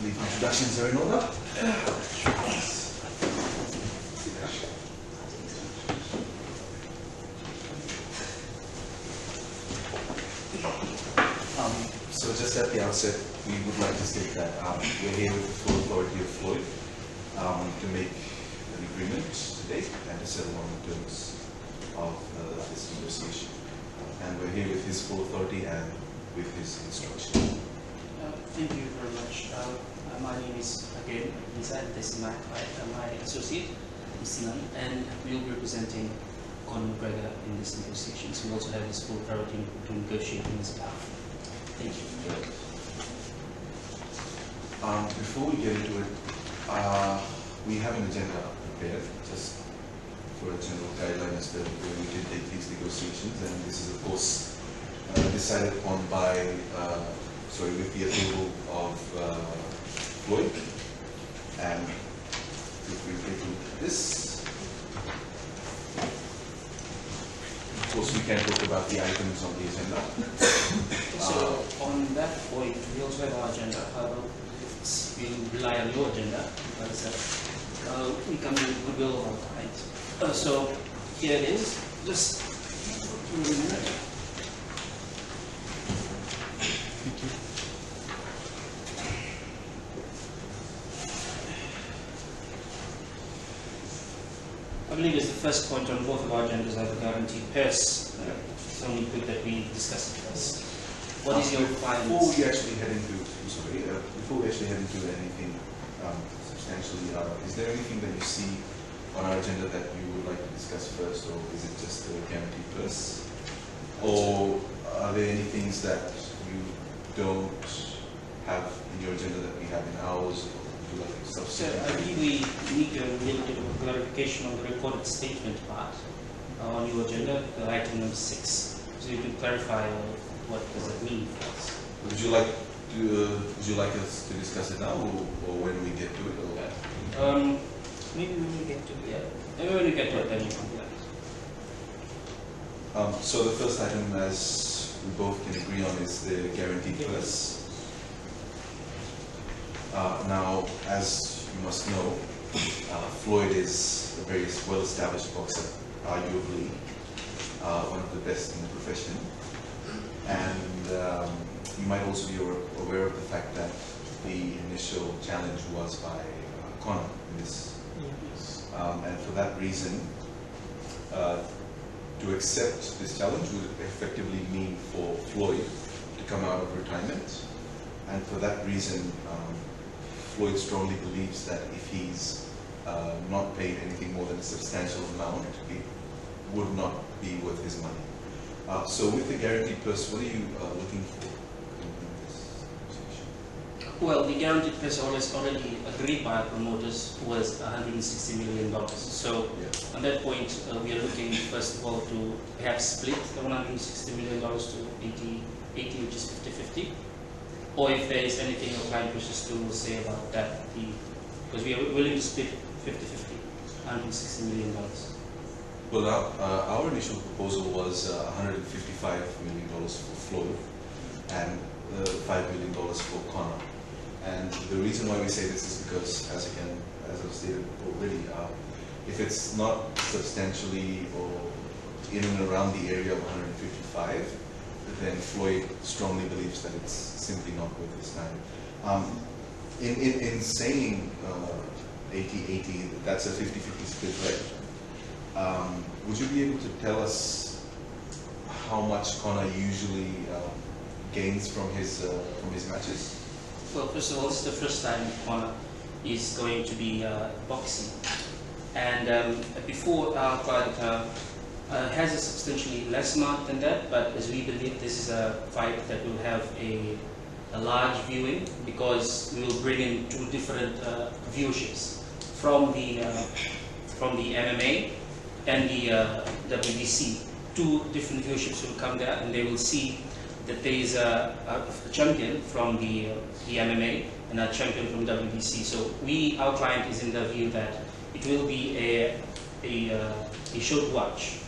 believe introductions are in order. So just at the outset, we would like to state that we're here with the full authority of Floyd to make an agreement today and to settle on the terms of this negotiation. And we're here with his full authority and with his instruction. Thank you very much. My name is, again, Lisa, and this is my associate, Sinan, and we'll be representing Conor McGregor in this negotiations. We also have his full authority to negotiate on his behalf. Thank you. Before we get into it, we have an agenda prepared, just for a general guideline as to where we can take these negotiations, and this is of course decided upon by, with the approval of Floyd, and if we take a look at this, of course we can talk about the items on the agenda. So on that point, we also have our agenda. However, we rely on your agenda because we come with goodwill of our client. So here it is. Just give me a minute. Thank you. I believe it's the first point on both of our agendas are the guaranteed purse. It's only good that we discuss it first. What is your findings? Before we actually head into anything substantially, is there anything that you see on our agenda that you would like to discuss first, or is it just the guaranteed purse? Or are there any things that you don't have in your agenda that we have in ours? Or like stuff? So I believe we need a little bit of clarification on the recorded statement part on your agenda, item number 6. So you can clarify what does it mean for us. Would you like us to discuss it now, or when we get to it? Or? Maybe when we get to it. Yeah. Maybe when we get to it, then you can do that. So the first item, as we both can agree on, is the guaranteed purse. Now, as you must know, Floyd is a very well-established boxer, arguably one of the best in the profession. And you might also be aware of the fact that the initial challenge was by Conor in this. Yes. And for that reason, to accept this challenge would effectively mean for Floyd to come out of retirement. And for that reason, Floyd strongly believes that if he's not paid anything more than a substantial amount, it would not be worth his money. So with the guaranteed purse, what are you looking for in this situation? Well, the guaranteed purse was already agreed by our promoters was $160 million. So yeah. On that point, we are looking first of all to perhaps split the $160 million to 80, which is 50-50. Or if there is anything your client wishes to say about that, because we are willing to split 50-50, $160 million. Well, our initial proposal was $155 million for Floyd and $5 million for Conor. And the reason why we say this is because, as I've stated already, if it's not substantially or in and around the area of 155, then Floyd strongly believes that it's simply not worth his time. In saying 80-80, that's a 50-50 split, right? Would you be able to tell us how much Conor usually gains from his matches? Well, first of all, this is the first time Conor is going to be boxing, and before our client has a substantially less amount than that. But as we believe, this is a fight that will have a large viewing because we will bring in two different viewerships from the MMA and the WBC. Two different viewerships will come there, and they will see that there is a champion from the MMA and a champion from WBC. So our client is in the view that it will be a show to watch,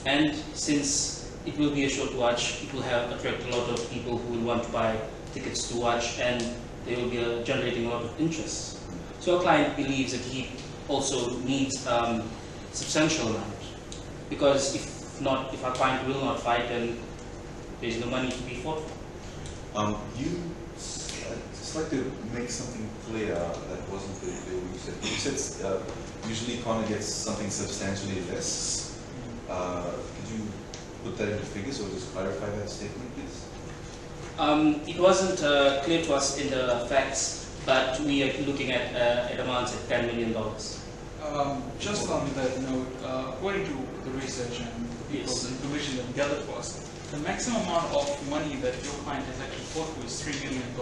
and since it will be a show to watch, it will attract a lot of people who will want to buy tickets to watch, and there will be generating a lot of interest. So our client believes that he also needs substantial amount, because if our client will not fight, then there's no money to be fought for. I'd just like to make something clear that wasn't very clear. You said usually Conor gets something substantially less. Could you put that into figures or just clarify that statement, please? It wasn't clear to us in the facts, but we are looking at amounts at $10 million. Just on that note, according to the research and people's information that gathered for us, the maximum amount of money that your client has actually fought for is $3 million.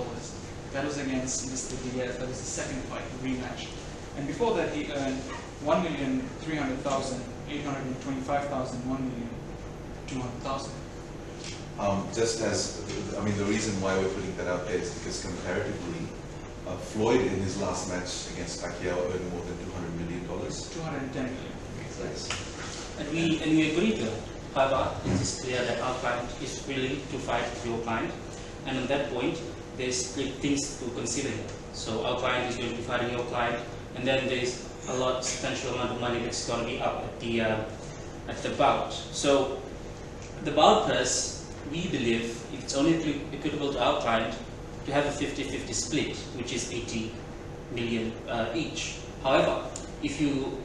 That was against Mr. Diaz. That was the second fight, the rematch. And before that, he earned $1,300,000, $825,000, $1,200,000. Just as, the reason why we're putting that out there is because comparatively, Floyd in his last match against Pacquiao earned more than $200 million. $210 million. Yes. And we agree to that. However, it is clear that our client is willing to fight for your client, and on that point, there's things to consider here. So our client is going to be fighting your client, and then there's a substantial amount of money that's going to be up at the bout. So the bout price, we believe, it's only equitable to our client to have a 50-50 split, which is 80 million each. However, if you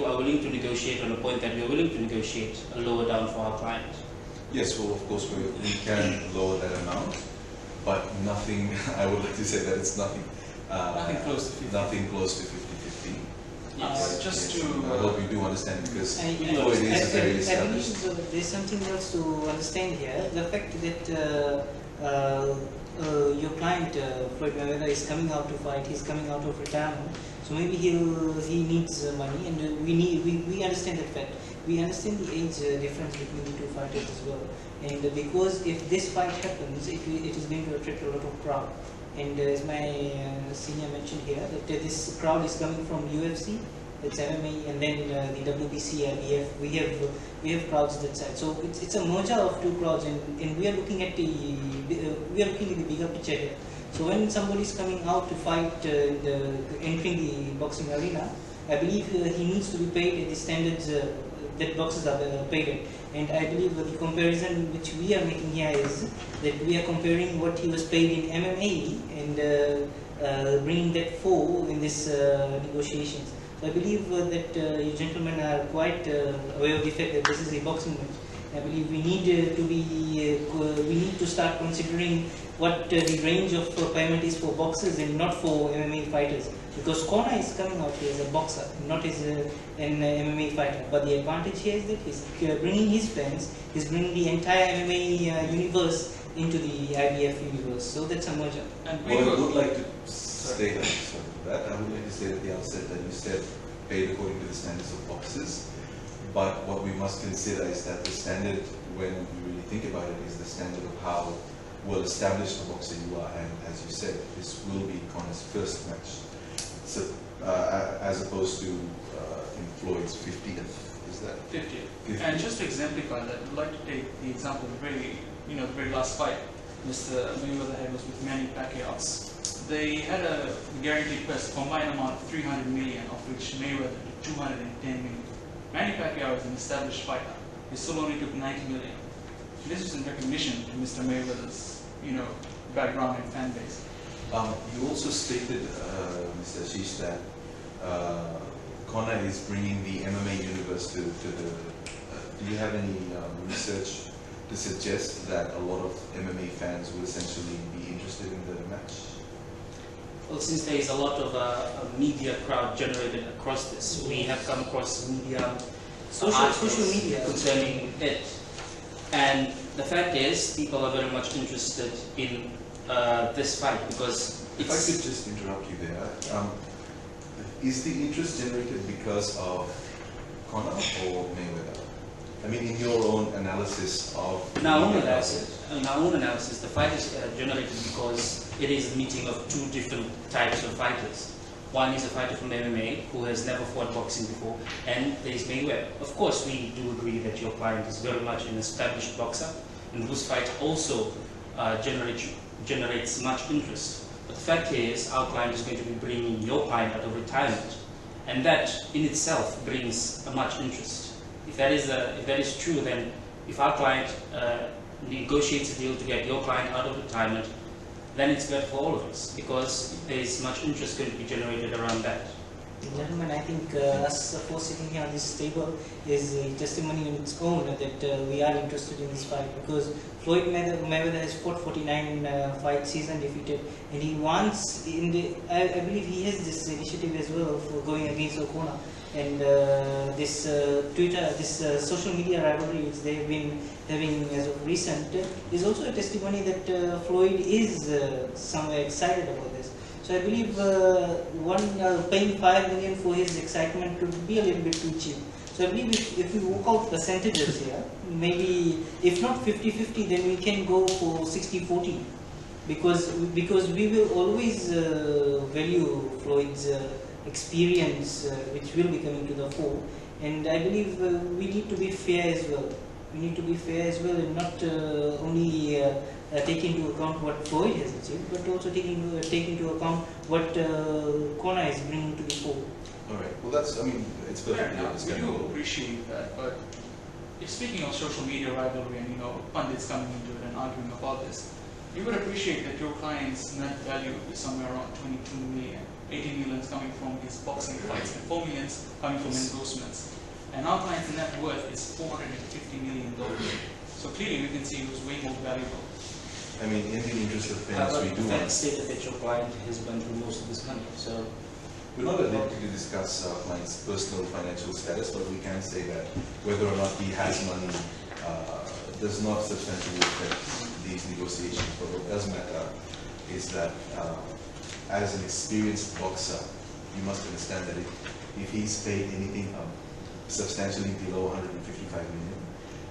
are willing to negotiate on a point that we are willing to negotiate a lower down for our client. Yes, well, of course, we can lower that amount, but nothing, I would like to say that it's nothing. Nothing close to 50. Nothing close to 50-50. Yes. I hope you do understand, because I Floyd is a very believe established. there's something else to understand here. The fact that your client, Floyd Mayweather, is coming out to fight, he's coming out of retirement, so maybe he needs money, and we understand that fact. We understand the age difference between the two fighters as well, and because if this fight happens, it is going to attract a lot of crowd. And as my senior mentioned here, that this crowd is coming from UFC, it's MMA, and then the WBC, IBF. We have crowds that side. So it's a merger of two crowds, and we are looking at the bigger picture here. So when somebody is coming out to fight, entering the boxing arena, I believe he needs to be paid at the standards that boxers are paid at. And I believe the comparison which we are making here is that we are comparing what he was paid in MMA and bringing that forward in this negotiations. So I believe that you gentlemen are quite aware of the fact that this is a boxing match. I believe we need to start considering what the range of payment is for boxers and not for MMA fighters. Because Conor is coming out here as a boxer, not as an MMA fighter. But the advantage here is that he's bringing his fans, he's bringing the entire MMA universe into the IBF universe. So that's a merger. And Well, I would like to say that. I would like to say at the outset that you said paid according to the standards of boxers. But what we must consider is that the standard, when we really think about it, is the standard of how well established a boxer you are. And as you said, this will be Conor's first match. So, as opposed to in Floyd's 50th, is that? 50th. And just to exemplify that, I'd like to take the example of the very last fight Mr. Mayweather had was with Manny Pacquiao. They had a guaranteed purse, combined amount of 300 million, of which Mayweather took 210 million. Manny Pacquiao is an established fighter. He still only took 90 million. This is in recognition to Mr. Mayweather's, background and fan base. You also stated, Mr. Ashish, that Conor is bringing the MMA universe to the. Do you have any research to suggest that a lot of MMA fans will essentially be interested in the match? Well, since there is a lot of media crowd generated across this, we have come across media Social media concerning it. And the fact is, people are very much interested in this fight because If I could just interrupt you there, is the interest generated because of Conor or Mayweather? I mean, in your own analysis of... In our own analysis, the fight is generated because it is a meeting of two different types of fighters. One is a fighter from MMA who has never fought boxing before, and there is Mayweather. Of course, we do agree that your client is very much an established boxer, and whose fight also generates much interest. But the fact is, our client is going to be bringing your client out of retirement, and that in itself brings a much interest. If that is true, then if our client negotiates a deal to get your client out of retirement, then it's better for all of us, because there is much interest going to be generated around that. Gentlemen, I think us four sitting here on this table is a testimony on its own that we are interested in this fight, because Floyd Mayweather has fought 49 fight season defeated, and he wants I believe he has this initiative as well for going against Laucala, and this social media rivalry which they have been having as of recent is also a testimony that Floyd is somewhere excited about this. So I believe paying $5 million for his excitement could be a little bit too cheap. So I believe if we work out percentages here, maybe if not 50-50, then we can go for 60-40, because we will always value Floyd's experience, which will be coming to the fore, and I believe we need to be fair as well. We need to be fair as well, and not only take into account what Floyd has achieved, but also take into account what Kona is bringing to the fore. All right. Well, that's, I mean, it's perfect. We do appreciate that, but if speaking of social media rivalry and pundits coming into it and arguing about this, you would appreciate that your client's net value is somewhere around 22 million. 18 million is coming from his boxing fights, and 4 million is coming from endorsements. And our client's net worth is $450 million. So clearly we can see who's way more valuable. I mean, in the interest of fairness, we do want... stated that your client has went through most of this money, so... We're not at liberty to discuss our client's personal financial status, but we can say that whether or not he has money does not substantially affect these negotiations. But what does matter is that as an experienced boxer, you must understand that if he's paid anything substantially below 155 million,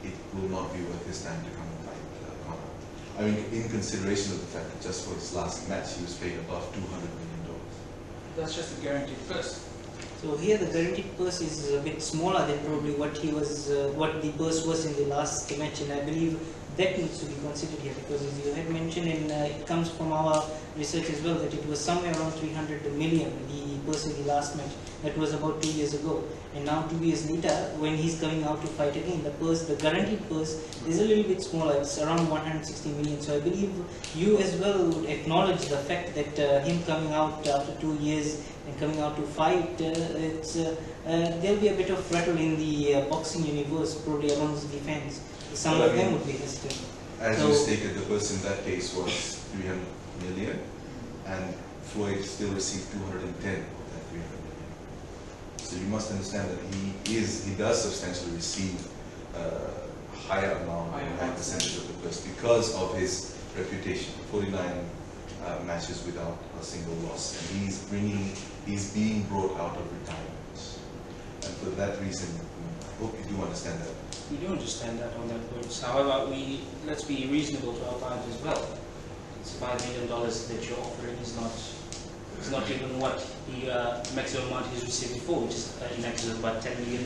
it will not be worth his time to come and fight Conor. I mean, in consideration of the fact that just for his last match, he was paid above $200 million. That's just a guaranteed purse. So here the guaranteed purse is a bit smaller than probably what the purse was in the last match, and I believe that needs to be considered here, because as you had mentioned, and it comes from our research as well, that it was somewhere around 300 million, the purse in the last match. That was about 2 years ago. And now 2 years later, when he's coming out to fight again, the guaranteed purse is a little bit smaller. It's around 160 million. So I believe you as well would acknowledge the fact that him coming out after 2 years and coming out to fight, there'll be a bit of rattle in the boxing universe, probably amongst the fans. Some of them would be hesitant. As you stated, the purse in that case was 300 million, and Floyd still received 210 of that 300 million. So you must understand that he does substantially receive a higher amount, a higher percentage of the purse because of his reputation. 49 matches without a single loss, and he's being brought out of retirement. And for that reason, I hope you do understand that. We do understand that on that point. However, let's be reasonable to our client as well. It's $5 million that you're offering is not even what the maximum amount he's received before, which is in excess of about $10 million.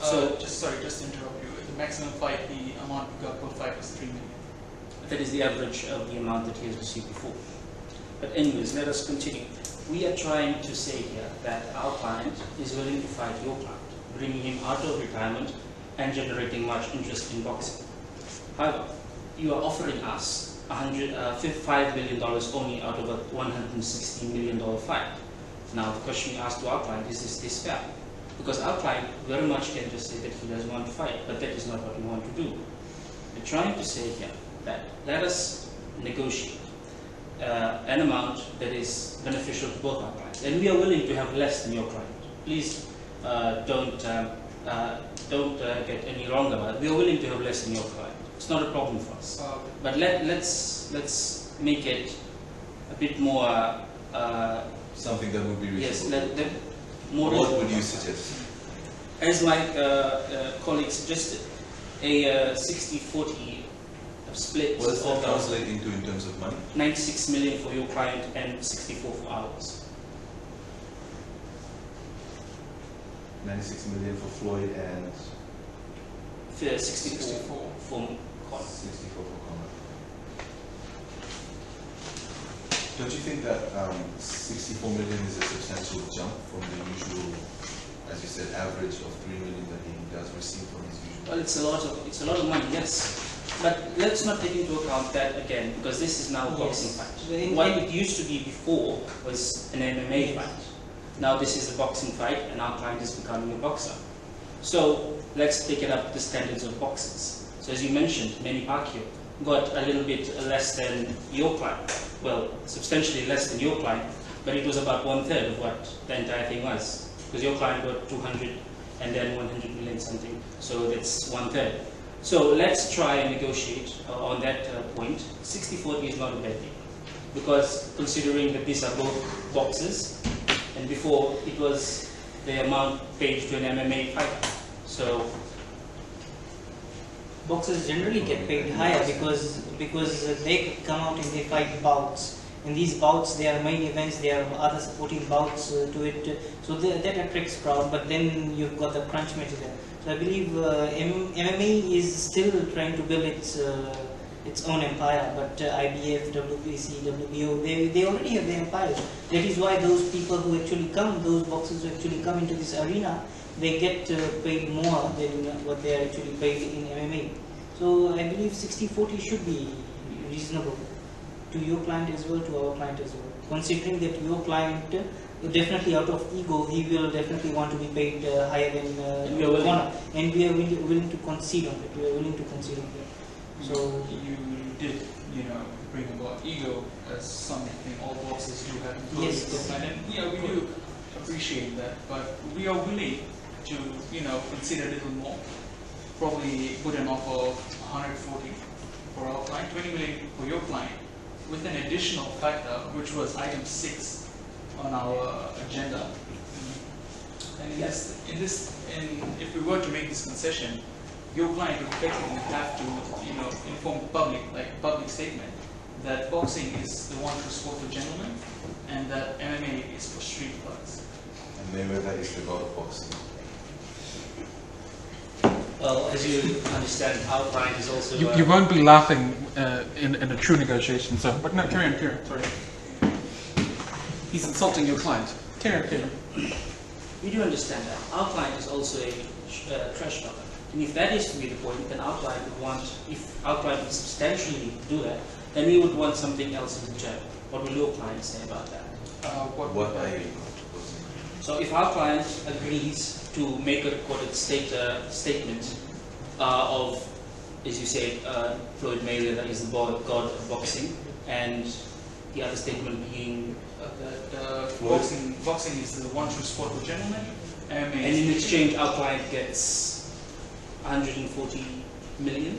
So, just to interrupt you, the maximum fight, the amount we got per fight was 3 million. That is the average of the amount that he has received before. But anyways, let us continue. We are trying to say here that our client is willing to fight your client, bringing him out of retirement and generating much interest in boxing. However, you are offering us $5 million only out of a $160 million fight. Now the question we ask to our client is this fair? Because our client very much can just say that he doesn't want to fight, but that is not what we want to do. We're trying to say here that let us negotiate an amount that is beneficial to both our clients, and we are willing to have less than your client. Please don't get any wrong about it. We are willing to have less than your client. It's not a problem for us. But let's make it a bit more. Something that would be reasonable. Yes, more. What would you suggest? As my colleague suggested, a 60-40 split. What does that translate into in terms of money? 96 million for your client and 64 for ours. 96 million for Floyd and 64 for Conor. 64 for Conor. Don't you think that 64 million is a substantial jump from the usual, as you said, average of 3 million that he does receive from his usual? Well, it's a lot of money, yes. But let's not take into account that again, because this is now a boxing fight. What it used to be before was an MMA fight. Now this is a boxing fight, and our client is becoming a boxer. So let's take it up to the standards of boxers. So as you mentioned, Manny Pacquiao got a little bit less than your client. Well, substantially less than your client, but it was about 1/3 of what the entire thing was. Because your client got 200 and then 100 million something, so that's 1/3. So let's try and negotiate on that point. 60-40 is not a bad thing, because considering that these are both boxers, and before it was the amount paid to an MMA fighter. So boxers generally get paid higher because they come out and they fight bouts. In these bouts, there are main events, there are other supporting bouts to it, so that attracts crowd. But then you've got the crunch match there. So I believe MMA is still trying to build its own empire. But IBF, WBC, WBO, they already have their empires. That is why those people who actually come, those boxers who actually come into this arena, they get paid more than what they are actually paid in MMA. So I believe 60-40 should be reasonable to your client as well, to our client as well. Considering that your client, definitely out of ego, he will definitely want to be paid higher than corner, and we are willing to concede on it. We are willing to concede on that. So you did, bring about ego as something all bosses do have. Yes, and we do appreciate that, but we are willing to, consider a little more. Probably put an offer of 140 for our client, 20 million for your client, with an additional factor, which was item 6 on our agenda. And if we were to make this concession, your client would effectively have to, inform the public, like public statement, that boxing is the one true sport for gentlemen, and that MMA is for street thugs. And Mayweather is the god of boxing. well, as you understand, our client is also. You won't be laughing in a true negotiation, so. But no, carry on, sorry. He's insulting your client. Carry on. We do understand that. Our client is also a trash talker. And if that is to be the point, then our client would want, if our client would substantially do that, then we would want something else in return. What will your client say about that? What are you proposing? So if our client agrees to make a recorded statement of, as you said, Floyd Mayweather is the god of boxing, and the other statement being that boxing is the one true sport for gentlemen, and in exchange our client gets 140 million.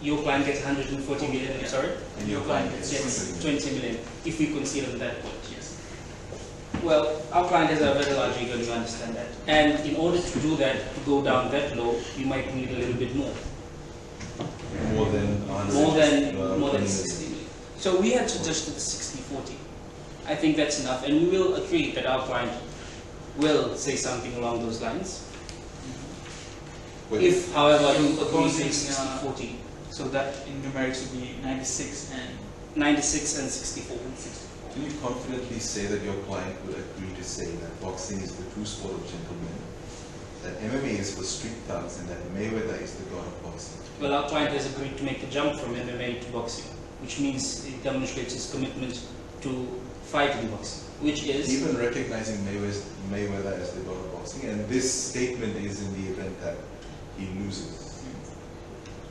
Your client gets 140 million, I'm sorry. And your client gets 20 million, if we consider that point. Yes. Well, our client has a very large ego, you understand that. And in order to do that, to go down that low, you might need a little bit more. More than 60 million. So we had suggested 60-40. I think that's enough, and we will agree that our client will say something along those lines. If, however, you agree to 60-40, so that in numerics would be 96 and 64. Can you confidently say that your client would agree to say that boxing is the true sport of gentlemen, that MMA is for street thugs, and that Mayweather is the god of boxing? Well, our client has agreed to make the jump from MMA to boxing, which means it demonstrates his commitment to fighting boxing, which is... Even recognizing Mayweather as the god of boxing, and this statement is in the event that he loses.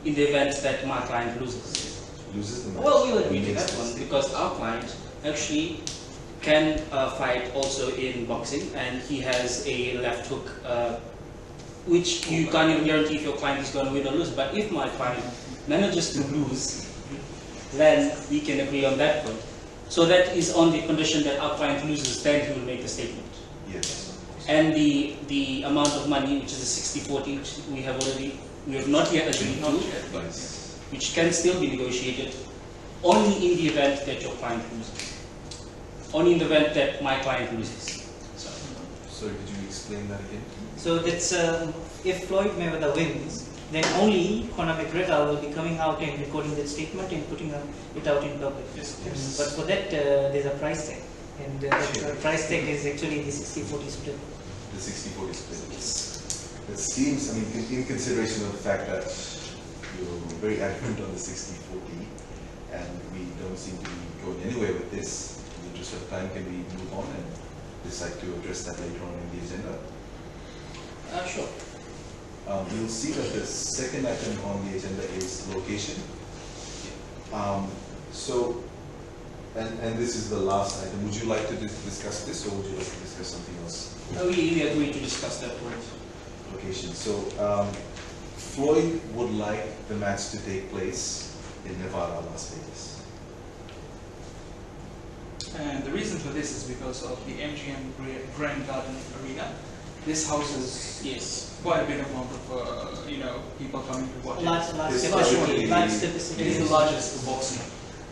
In the event that my client loses. Loses the match. Well, we'll agree to that one, because our client actually can fight also in boxing, and he has a left hook, which you can't even guarantee if your client is going to win or lose. But if my client manages to lose, then we can agree on that point. So that is on the condition that our client loses, then he will make the statement. Yes. And the amount of money, which is a 60-40, which we have not yet agreed to, which can still be negotiated, only in the event that your client loses. Only in the event that my client loses. So could you explain that again? So that's if Floyd Mayweather wins, then only Conor McGregor will be coming out and recording that statement and putting it out in public. But for that, there's a price tag, and the price tag is actually the 60-40 split. The 60-40 split. It seems, I mean, in consideration of the fact that you're very adamant on the 60-40, and we don't seem to be going anywhere with this. In the interest of time, can we move on and decide to address that later on in the agenda? Sure. You'll see that the second item on the agenda is location. And this is the last item. Would you like to discuss this, or would you like to discuss something else? We agreed to discuss that point. Location. So Floyd would like the match to take place in Nevada, Las Vegas. And the reason for this is because of the MGM Grand Garden Arena. This houses quite a bit amount of people coming to watch it. Historically, It is the largest for boxing.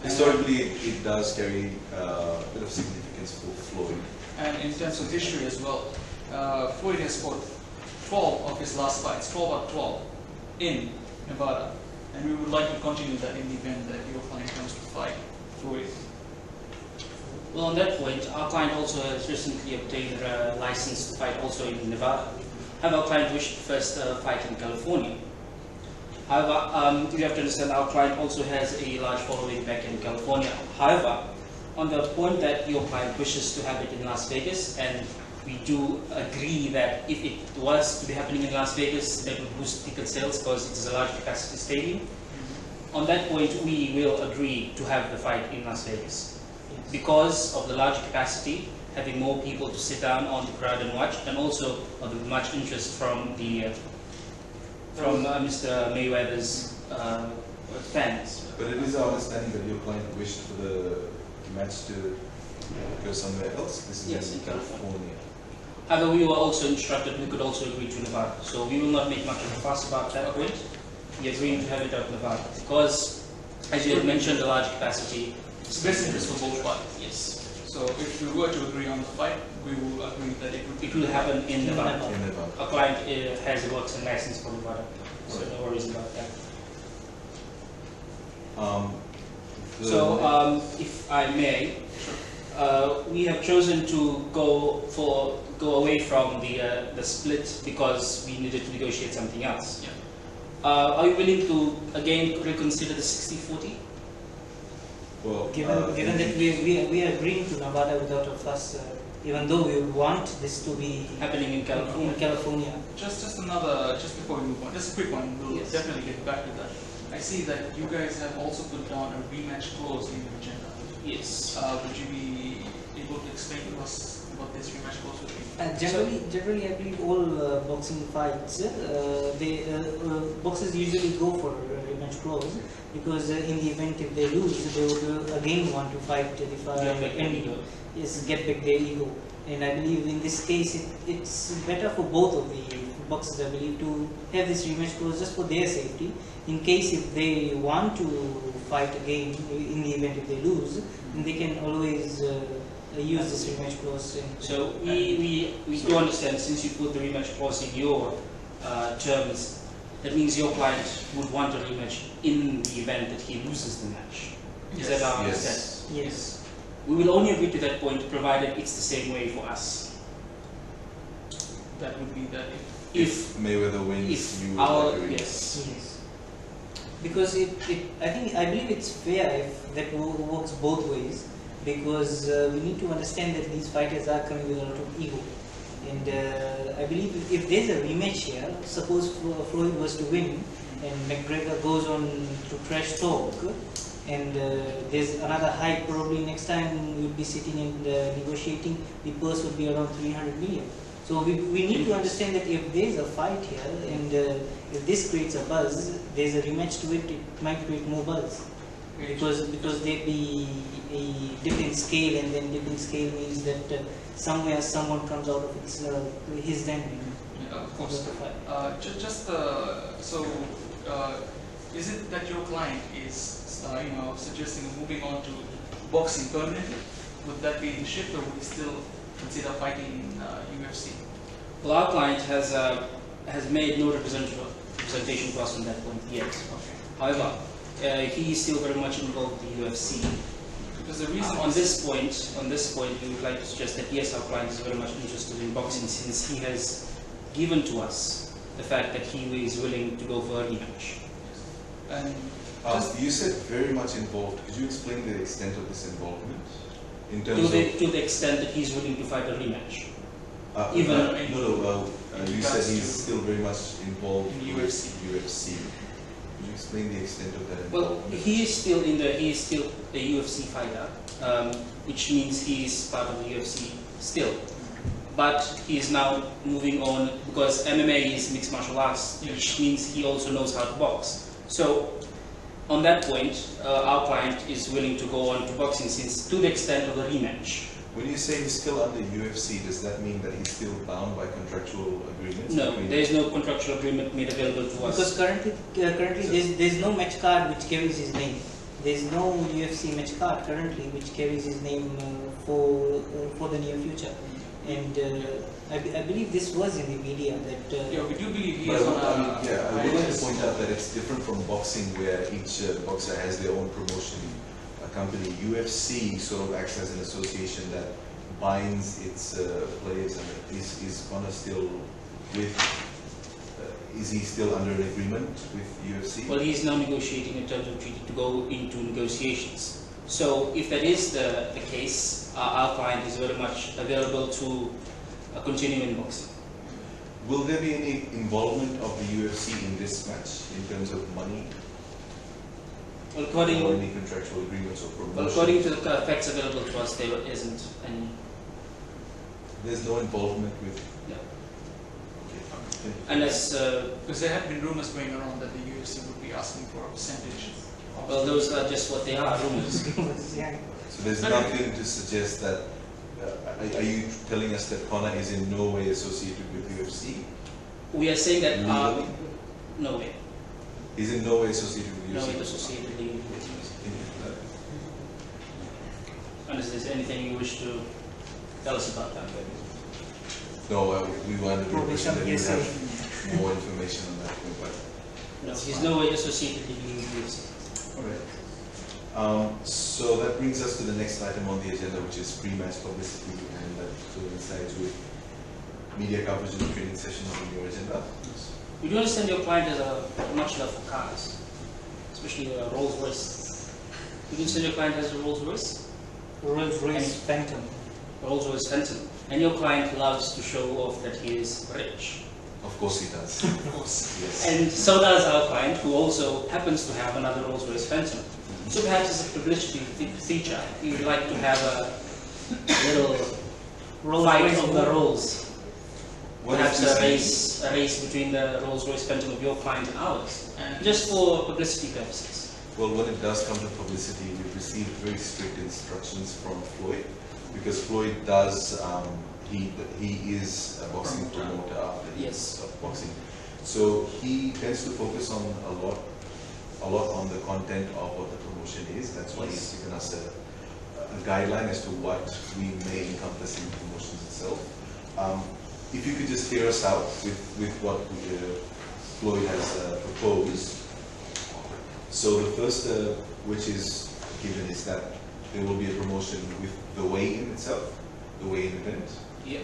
Historically, it does carry a bit of significance for Floyd. And in terms of history as well, Floyd has fought 12 of his last fights, 12 out of 12, in Nevada. And we would like to continue that in the event that your client comes to fight Floyd. Well, on that point, our client also has recently obtained a license to fight also in Nevada. However, our client wished to first fight in California. However, you have to understand our client also has a large following back in California. However, on the point that your client wishes to have it in Las Vegas, and we do agree that if it was to be happening in Las Vegas, that would boost ticket sales because it is a large capacity stadium. On that point, we will agree to have the fight in Las Vegas. Because of the large capacity, having more people to sit down on the crowd and watch, and also of the much interest from the Mr. Mayweather's fans. But it is our understanding that your client wished for the match to go somewhere else. This is in California. However, we were also instructed we could also agree to Nevada, so we will not make much of a fuss about that point. We agreed to have it out in Nevada because, as you had mentioned, the large capacity. It's best interest for both parties. Yes. So if we were to agree on the fight, we will agree that it will happen in Nevada. In Nevada. Our client has a works and license for Nevada, so no worries about that. If I may, we have chosen to go away from the split because we needed to negotiate something else. Yeah. Are you willing to again reconsider the 60-40? Well, given that we are agreeing to Nevada without a fuss, even though we want this to be happening in California. Just before we move on, just a quick one. We'll definitely get back to that. I see that you guys have also put down a rematch clause in your agenda. Yes. Would you be able to explain to us what this rematch clause would be? Generally, I believe all boxing fights, boxers usually go for a rematch clause because in the event if they lose, they would again want to fight the fight and get back their ego. And I believe in this case, it's better for both of the boxers, I believe, to have this rematch clause just for their safety. In case if they want to fight again, in the event if they lose, then they can always use this rematch clause. So we do understand, since you put the rematch clause in your terms, that means your client would want a rematch in the event that he loses the match. Is that our understanding? Yes. We will only agree to that point provided it's the same way for us. That would be that if Mayweather wins, you will agree. Yes. Because I believe it's fair if that works both ways, because we need to understand that these fighters are coming with a lot of ego. And I believe if there's a rematch here, suppose Floyd was to win and McGregor goes on to trash talk, and there's another hike, probably next time we'll be sitting and negotiating, the purse would be around 300 million. So we need to understand that if there's a fight here and if this creates a buzz, there's a rematch to it, it might create more buzz. Because there'd be a different scale, and then different scale means that somewhere someone comes out of his den. Yeah, of course. Is it that your client is suggesting moving on to boxing permanently? Would that be in shift, or would he still consider fighting in UFC? Well, our client has made no representative presentation to us on that point yet. Okay. However, he is still very much involved in the UFC. Because the reason On this point, we would like to suggest that yes, our client is very much interested in boxing since he has given to us the fact that he is willing to go for a rematch. and You said very much involved. Could you explain the extent of this involvement? In terms To the extent that he's willing to fight a rematch. you in said regards he's to- still very much involved in with UFC. UFC. Could you explain the extent of that Well, involvement? he is still a UFC fighter, which means he is part of the UFC still. But he is now moving on because MMA is mixed martial arts, Yeah. which means he also knows how to box. So, on that point, our client is willing to go on to boxing since to the extent of a rematch. When you say he's still under UFC, does that mean that he's still bound by contractual agreements? No, between- there is no contractual agreement made available to us. Because currently there's no match card which carries his name. There's no UFC match card currently which carries his name for the near future. And I believe this was in the media that. yeah, we do believe he But is on I would like to hiatus. point out that it's different from boxing where each boxer has their own promotion company. UFC sort of acts as an association that binds its players and is gonna still with, is he still under an agreement with UFC? Well, he is now negotiating in terms of treaty to go into negotiations. So, if that is the case, our client is very much available to continue in boxing. Will there be any involvement of the UFC in this match in terms of money Well, or according, any contractual agreements or promotion? well, according to the facts available to us, there isn't any. There's no involvement with. No. Okay. Thank you. Unless, Because there have been rumors going around that the UFC would be asking for a percentage. well, those are just what they are, rumors. Yeah. So there's No, no. nothing to suggest that. Are you telling us that Connor is in no way associated with UFC? We are saying that Legally? no way, He's in no way associated with no UFC. way associated legally with it. Unless there's anything you wish to tell us about that. No, we wanted to Probably impression some that we hearsay. have more information on that point, but. No, That's he's fine. no way associated legally with UFC. Alright. So that brings us to the next item on the agenda, which is pre-match publicity, and that coincides with media coverage of the training session on your agenda. We do understand your client has a much love for cars, especially a Rolls Royce. We do understand your client has a Rolls Royce, Rolls Royce Phantom. Rolls Royce Phantom, and your client loves to show off that he is rich. Of course he does. Of course. Yes. And so does our client, who also happens to have another Rolls Royce Phantom. So perhaps as a publicity feature, we would like to have a little fight Royce of the Rolls. What Perhaps is a this? race between the Rolls Royce Phantom of your client and ours, And just for publicity purposes. Well, when it does come to publicity, we've received very strict instructions from Floyd, because Floyd does, he is a boxing promoter after Yes. of boxing. So he tends to focus on a lot on the content of what the promotion is. That's why he's given us a guideline as to what we may encompass in the promotions itself. If you could just hear us out with what Floyd has proposed. So the first, which is given, is that there will be a promotion with the weigh-in itself, the weigh-in event. Yep.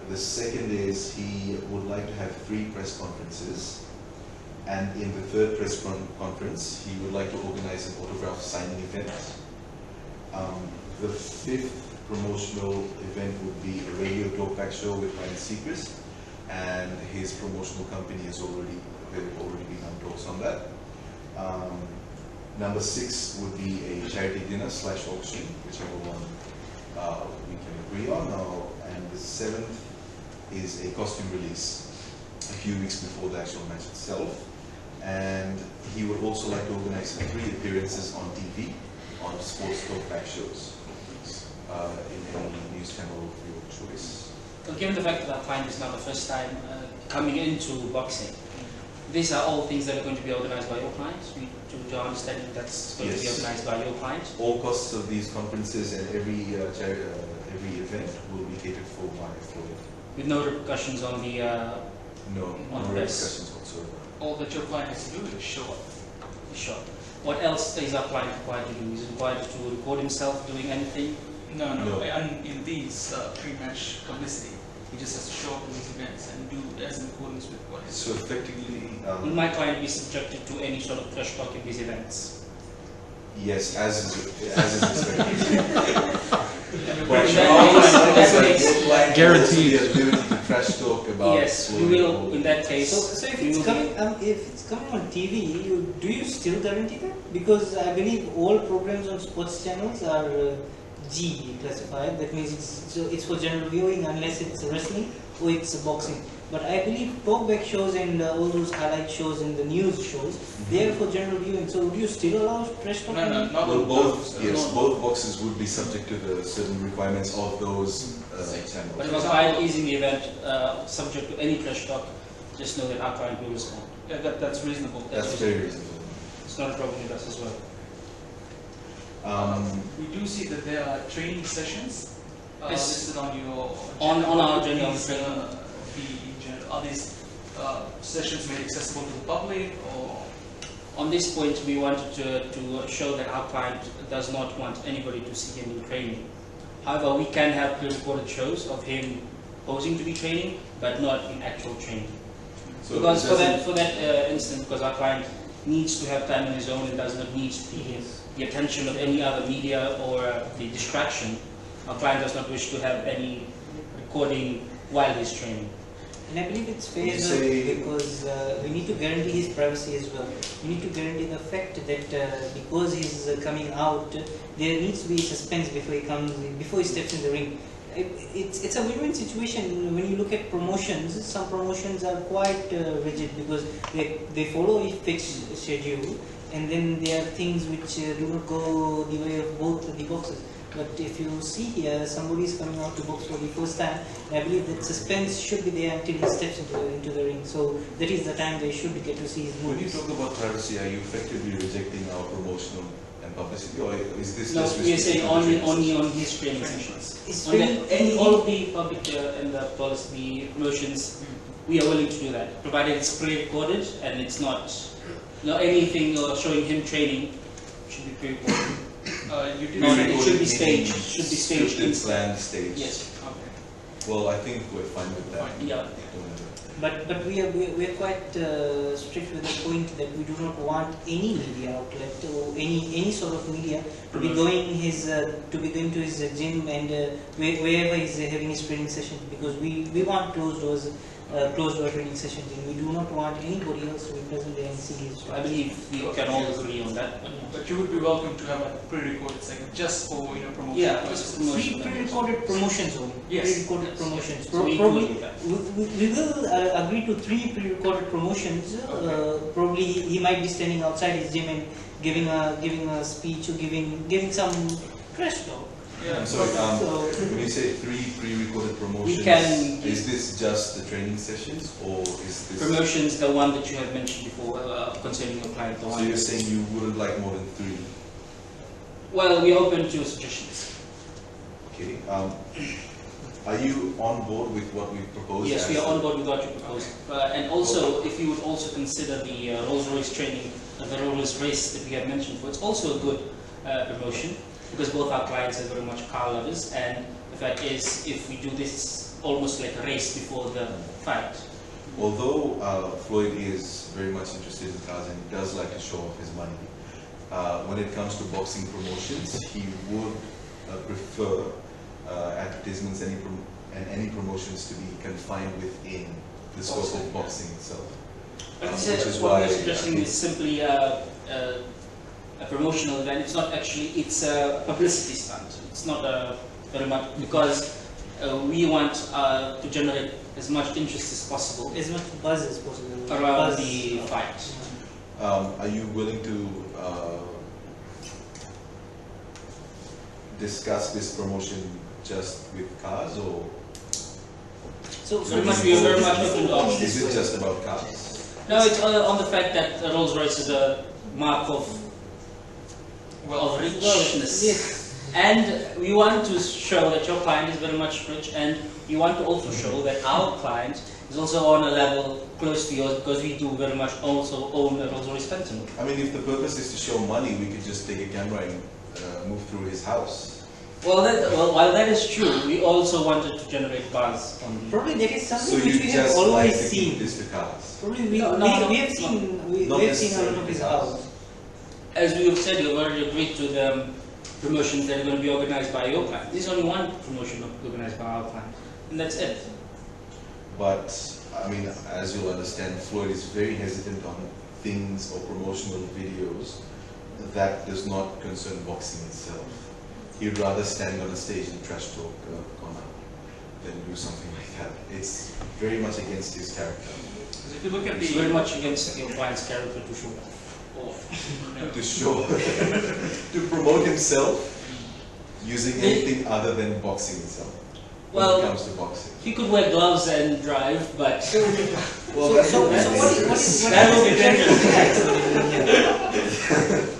The second is he would like to have 3 press conferences, and in the third press conference, he would like to organize an autograph signing event. The fifth promotional event would be a radio talkback show with Ryan Seacrest, and his promotional company has already begun talks on that. Number 6 would be a charity dinner / auction, whichever one we can agree on now. And the 7th is a costume release a few weeks before the actual match itself. And he would also like to organize 3 appearances on TV on sports talkback shows in any news channel of your choice. Well, given the fact that our client is now the first time coming into boxing, these are all things that are going to be organized by your client. To our understanding, that's going to be Yes. organized by your client. All costs of these conferences and every event will be catered for by Floyd. With no repercussions on the No, On no press. repercussions whatsoever. All that your client has to do is show up. Sure. What else is our client required to do? Is he required to record himself doing anything? No. No. And in these pre-match publicity, he just has to show up in these events and do as in accordance with what is. So effectively, Will my client be subjected to any sort of trash talk in these events? yes, as is expected. But in that case, Guaranteed. The ability to trash talk about. yes, we will. In that case, So if we it's will- coming on TV, do you still guarantee that? Because I believe all programs on sports channels are G classified. That means it's for general viewing unless it's wrestling or it's boxing. But I believe talkback shows and all those highlight shows and the news shows, they are for general viewing. So would you still allow trash talk? No, not Well, all both, those, yes, no. both boxes would be subject to the certain requirements of those But if channels. our client is in the event subject to any trash talk, just know that our client will respond. Yeah, that's reasonable. That's very reasonable. It's not a problem with us as well. We do see that there are training sessions Yes. listed on your On our agenda on These, training. are these sessions made accessible to the public or? On this point, we wanted to show that our client does not want anybody to see him in training. However, we can have pre-recorded shows of him posing to be training, but not in actual training. So Because it for doesn't- that instance, because our client needs to have time on his own and does not need the attention of any other media or the distraction, our client does not wish to have any recording while he's training. And I believe it's fair You say- because we need to guarantee his privacy as well. We need to guarantee the fact that because he's coming out, there needs to be suspense before he steps in the ring. It's a win-win situation when you look at promotions. Some promotions are quite rigid because they follow a fixed schedule, and then there are things which do not go the way of both the boxers. But if you see here, somebody is coming out to box for the first time, I believe that suspense should be there until he steps into the ring. So that is the time they should get to see his When you moves. talk about privacy, are you effectively rejecting our promotional and publicity, or is this No, just we are saying restricted to only training on his training sessions. It's On really- all of the public and the policy promotions, we are willing to do that, provided it's pre-recorded and it's not anything showing him training should be pre-recorded. You did No, say- it should be Meaning staged. Should be staged scripted, instead. planned, staged. Yes. Okay. Well, I think we're fine with that. Fine. Yeah. But we are quite strict with the point that we do not want any media outlet or any sort of media to be going to his gym and wherever he's having his training sessions, because we want closed door training sessions, and we do not want anybody else to be present there and see his. I believe we can all agree on that. But you would be welcome to have a pre-recorded segment just for promotion. Yeah, purposes. just promotion. Pre-recorded promotions only. Yes. Pre-recorded Yes, promotions. yes. So we Probably include that. we will agree to 3 pre-recorded promotions. Probably he might be standing outside his gym and giving a speech or giving some trash talk. Yeah. I'm sorry, So- when you say 3 pre-recorded promotions, can- is this just the training sessions, or is this... Promotions, the one that you have mentioned before concerning your client. The So one you're saying you wouldn't like more than 3? Well, we're open to suggestions. Okay. Are you on board with what we proposed? Yes, we as are on board with what you proposed. And also, if you would also consider the Rolls-Royce training, the Rolls-Royce race that we have mentioned for, it's also a good promotion, because both our clients are very much car lovers, and the fact is, if we do this almost like a race before the fight. Although Floyd is very much interested in cars and he does like to show off his money, when it comes to boxing promotions, he would prefer advertisements and any promotions to be confined within the scope of boxing itself. But Which this is what why we're I suggesting think- is simply a promotional event. It's not actually, it's a publicity stunt. It's not very much, because we want to generate as much interest as possible As much buzz as possible. around Buzz. the fight. Are you willing to discuss this promotion just with cars, or So Very much, we are very much open to options. is it just about cars? No, it's on the fact that Rolls-Royce is a mark of richness. Yes. And we want to show that your client is very much rich, and we want to also show that our client is also on a level close to yours, because we do very much also own a Rolls-Royce Phantom. I mean, if the purpose is to show money, we could just take a camera and move through his house. Well, while that is true, we also wanted to generate buzz on the... Probably that is So something you which we have just always like to seen. keep this to cars. Probably No, no, we have seen we not have seen a lot necessarily of his his house. house. As we have said, you've already agreed to the promotions that are going to be organized by your client. This is only one promotion organized by our client, and that's it. But, I mean, as you'll understand, Floyd is very hesitant on things or promotional videos that does not concern boxing itself. He'd rather stand on a stage and trash talk Conor than do something like that. It's very much against his character. Because if you look at It's very the much against your client's character to show. To show, to promote himself using anything other than boxing itself when Well, it comes to boxing. he could wear gloves and drive, but Well, So what is That will be dangerous?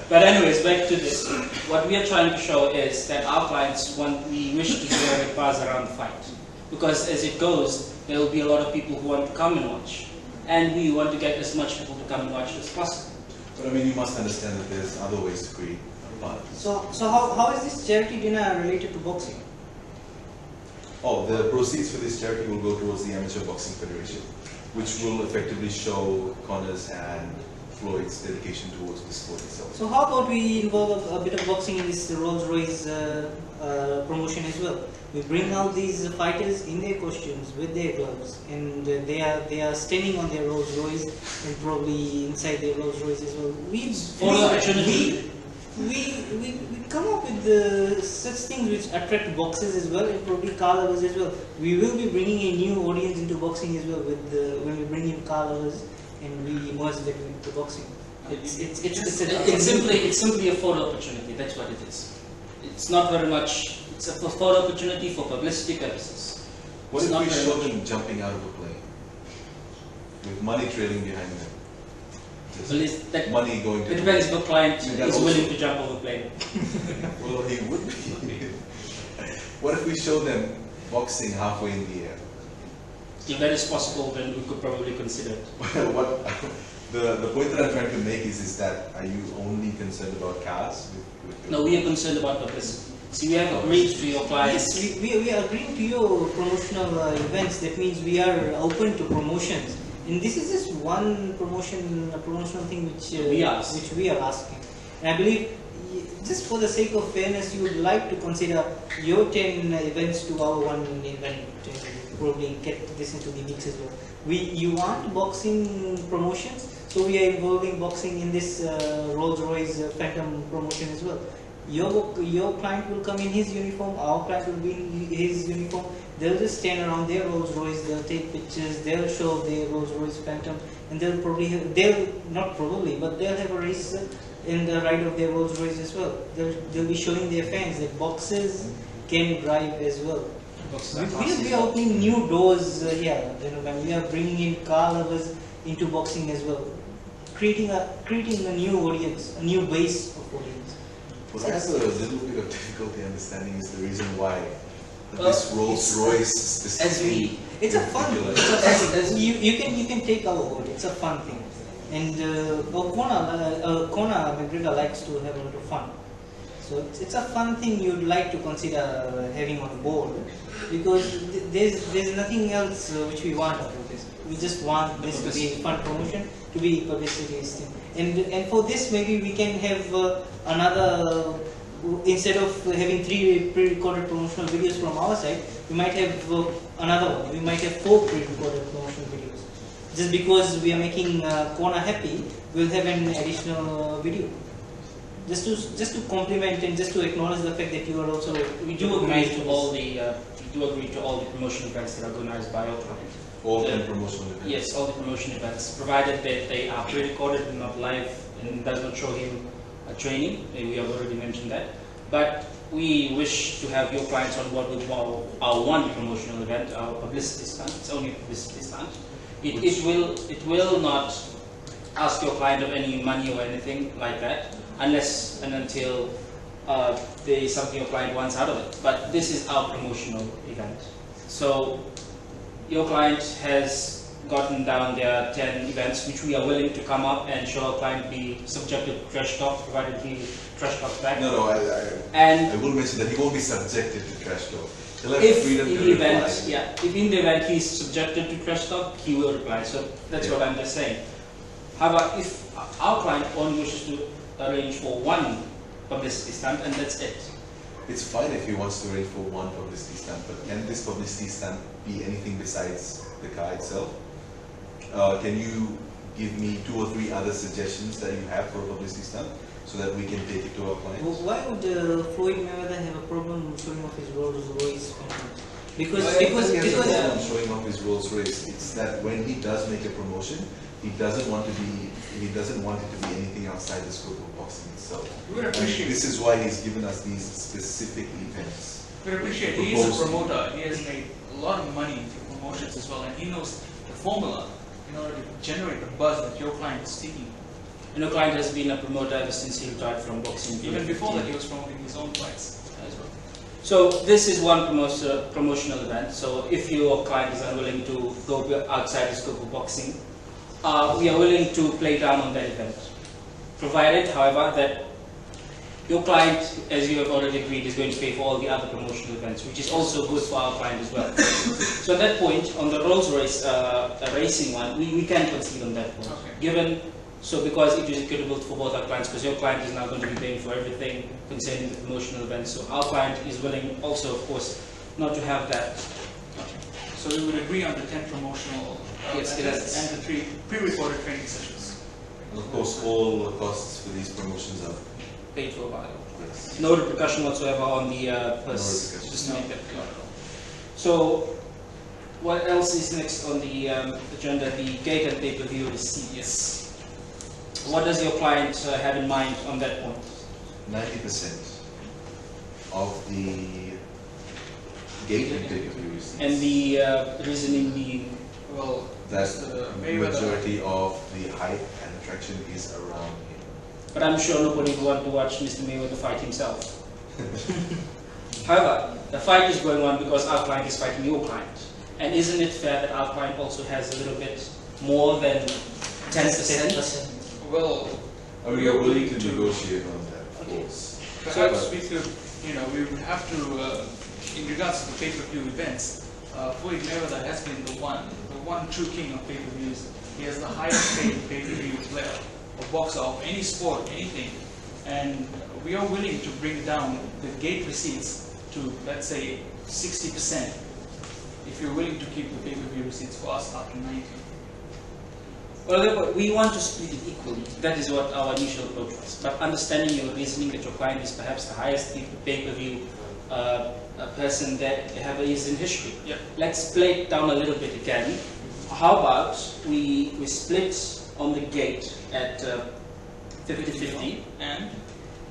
But anyways, back to this. What we are trying to show is that our clients we wish to generate buzz around the fight. Because as it goes, there will be a lot of people who want to come and watch. And we want to get as much people to come and watch as possible. But I mean, you must understand that there's other ways to create buzz. So how is this charity dinner related to boxing? Oh, the proceeds for this charity will go towards the Amateur Boxing Federation, which will effectively show Conor's and Floyd's dedication towards the sport itself. So how about we involve a bit of boxing in this Rolls-Royce promotion as well? We bring out these fighters in their costumes with their gloves, and they are standing on their Rolls-Royce and probably inside their Rolls-Royce as well. We come up with such things which attract boxers as well, and probably car lovers as well. We will be bringing a new audience into boxing as well when we bring in car lovers and we merge that into boxing. It's simply a photo opportunity. That's what it is. It's not very much. It's a photo opportunity for publicity purposes. What It's if not we very show much. them jumping out of a plane with money trailing behind them? Well, that Money going to it depends if the client You can is also- willing to jump over a plane. Well, he would be. What if we show them boxing halfway in the air? If that is possible, then we could probably consider it. What the point that I'm trying to make is that are you only concerned about cars? No, we are concerned about publicity. See, we have agreed to your clients. Yes, we are agreeing to your promotional events. That means we are open to promotions. And this is just one promotional thing which We ask. which we are asking. And I believe, just for the sake of fairness, you would like to consider your 10 events to our one event. Probably get this into the mix as well. You want boxing promotions, so we are involving boxing in this Rolls-Royce Phantom promotion as well. Your client will come in his uniform, our client will be in his uniform. They'll just stand around their Rolls-Royce, they'll take pictures, they'll show their Rolls-Royce Phantom, and they'll have a race in the ride of their Rolls-Royce as well. They'll be showing their fans that boxers can drive as well. We are opening new doors here. When we are bringing in car lovers into boxing as well, creating a new audience, a new base of audience. What I have a little bit of difficulty understanding is the reason why this Rolls-Royce specifically. It's a fun. You can take our word. It's a fun thing, and Conor McGregor likes to have a lot of fun. So it's a fun thing you'd like to consider having on board, because there's nothing else which we want out of this. We just want this to be a fun promotion, to be publicity thing. And for this maybe we can have another, instead of having 3 pre-recorded promotional videos from our side, we might have another one. We might have 4 pre-recorded promotional videos. Just because we are making Conor happy, we'll have an additional video. Just to compliment and just to acknowledge the fact that you are also. We do agree to all the promotion events that are organized by our client. All 10 promotional events. Yes, all the promotion events, provided that they are pre-recorded and not live and does not show him a training. We have already mentioned that. But we wish to have your clients on board with our one promotional event, our publicity stunt. It's only a publicity stunt. It will not ask your client of any money or anything like that, unless and until there is something your client wants out of it. But this is our promotional event. So your client has gotten down their 10 events which we are willing to come up and show our client be subjected to trash talk, provided he trash talk back. No, I will mention that he won't be subjected to trash talk. He'll have If freedom in to the reply. event, yeah, if in the event he's subjected to trash talk, he will reply. So that's what I'm just saying. However, if our client only wishes to arrange for one publicity stunt and that's it. It's fine if he wants to arrange for one publicity stunt, but can this publicity stunt be anything besides the car itself? Can you give me 2 or 3 other suggestions that you have for a publicity stunt so that we can take it to our clients? Well, why would Floyd Mayweather have a problem showing off his Rolls Royce? Because He has a problem showing off his Rolls Royce. It's that when he does make a promotion, he doesn't want it to be anything outside the scope of boxing itself. We would And appreciate. this is why he's given us these specific events. We would appreciate. He is a promoter. He has made a lot of money through promotions as well, and he knows the formula in order to generate the buzz that your client is seeking. And your client has been a promoter ever since he retired from boxing. Even before that, he was promoting his own fights as well. So this is one promotional event. So if your client is unwilling to go outside the scope of boxing, we are willing to play down on that event. Provided, however, that your client, as you have already agreed, is going to pay for all the other promotional events, which is also good for our client as well. So at that point, on the Rolls-Royce racing one, we can concede on that point. Okay. Because it is equitable for both our clients, because your client is now going to be paying for everything concerning the promotional events. So our client is willing also, of course, not to have that. Okay. So we would agree on the 10 promotional Yes, events and the 3 pre-recorded training sessions. And of course, all the costs for these promotions are Paid for by. yes. No repercussion whatsoever on the purse. repercussion. Just to make that clear. So, what else is next on the agenda? The gate and pay-per-view receipt. Yes. What does your client have in mind on that point? 90% of the gate and pay-per-view receipts. And the reasoning being, Well, that Mr. Mayweather. majority of the hype and attraction is around him. but I'm sure nobody would want to watch Mr. Mayweather fight himself. However, the fight is going on because our client is fighting your client. And isn't it fair that our client also has a little bit more than 10%? Well, I mean, we are willing to negotiate on that, of Okay. course. perhaps we could, we would have to, in regards to the pay-per-view events, Floyd Mayweather has been the one true king of pay-per-views. He has the highest paid pay-per-view player, or boxer of any sport, anything. And we are willing to bring down the gate receipts to, let's say, 60%. If you're willing to keep the pay-per-view receipts for us after 90. Well, therefore, we want to split it equally. That is what our initial approach was. But understanding your reasoning that your client is perhaps the highest pay-per-view person that is in history. Yep. Let's play it down a little bit again. How about we split on the gate at 50-50,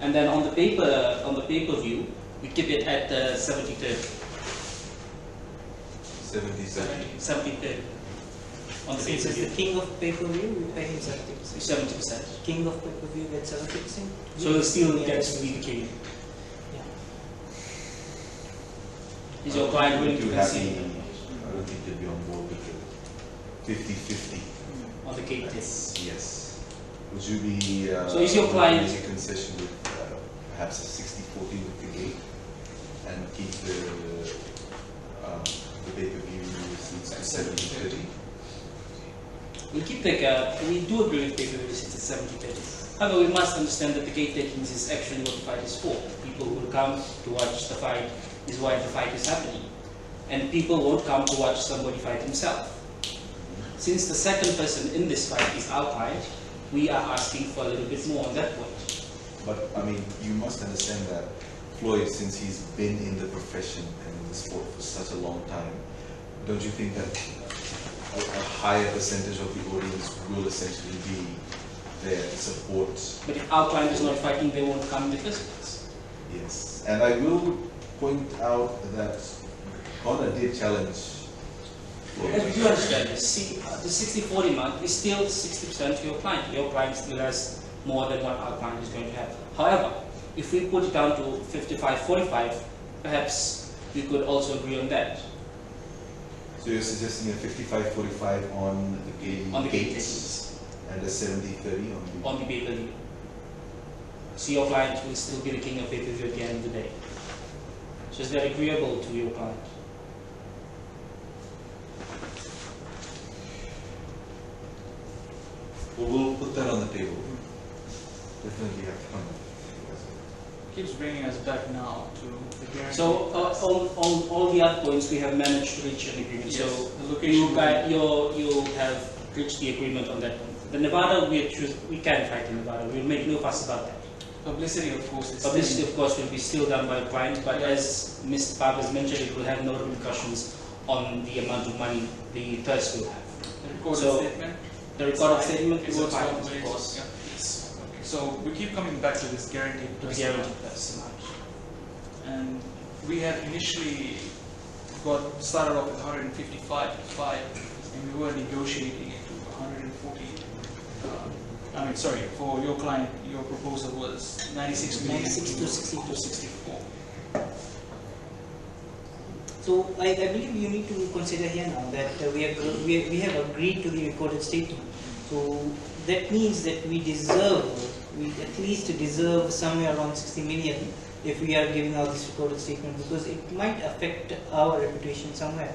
and then on the pay-per-view we keep it at 70-30. 70-30. 70-30. On the Since he's pay-per-view. the king of pay-per-view, we pay him 70%. 70%. King of pay-per-view gets 70%. So he still Yeah. gets to be the king. Yeah. Is your client willing to concede I don't think you'll be on board with the 50-50. on the gate test? Yes. Would you be So is your client- making a concession with perhaps a 60-40 with the gate and keep the pay-per-view receipts to 70-30? We keep we do agree with pay-per-view receipts at 70-30. However, we must understand that the gate takings is actually what the fight is for. People who will come to watch the fight is why the fight is happening. And people won't come to watch somebody fight himself. Since the second person in this fight is our client, we are asking for a little bit more on that point. But I mean, you must understand that Floyd, since he's been in the profession and in the sport for such a long time, don't you think that a higher percentage of the audience will essentially be there to support? But if our client is not fighting, they won't come in the first place. Yes. And I will point out that Conor did challenge Floyd. As you understand this, see, the 60-40 mark is still 60% to your client. Your client still has more than what our client is going to have. However, if we put it down to 55-45, perhaps we could also agree on that. So you're suggesting a 55-45 on the gate gates and a 70-30 on the pay-per-view. So your client will still be the king of pay-per-view at the end of the day. So is that agreeable to your client? Well, we'll put that on the table. Definitely have to come up. Keeps bringing us back now to the guarantee. So on all the other points we have managed to reach an agreement. Yes, So the location. you have reached the agreement on that one. The Nevada we can fight in Nevada. We'll make no fuss about that. Publicity, of course, is Publicity, of course, will be still done by the client, but as Mr. Pab has mentioned, it will have no repercussions on the amount of money the trust will have. the recorded So, statement. The recorded statement Is will also fine, in place. of course, Yeah, yes. Okay. So we keep coming back to this guaranteed to the price guaranteed amount. trust amount. And we had initially started off with 155.5, and we were negotiating it to 140. I mean, sorry, for your client, your proposal was 96 million 96 to 62. to 64. So I believe you need to consider here now that we have agreed to the recorded statement. So that means that we at least deserve somewhere around 60 million if we are giving out this recorded statement, because it might affect our reputation somewhere,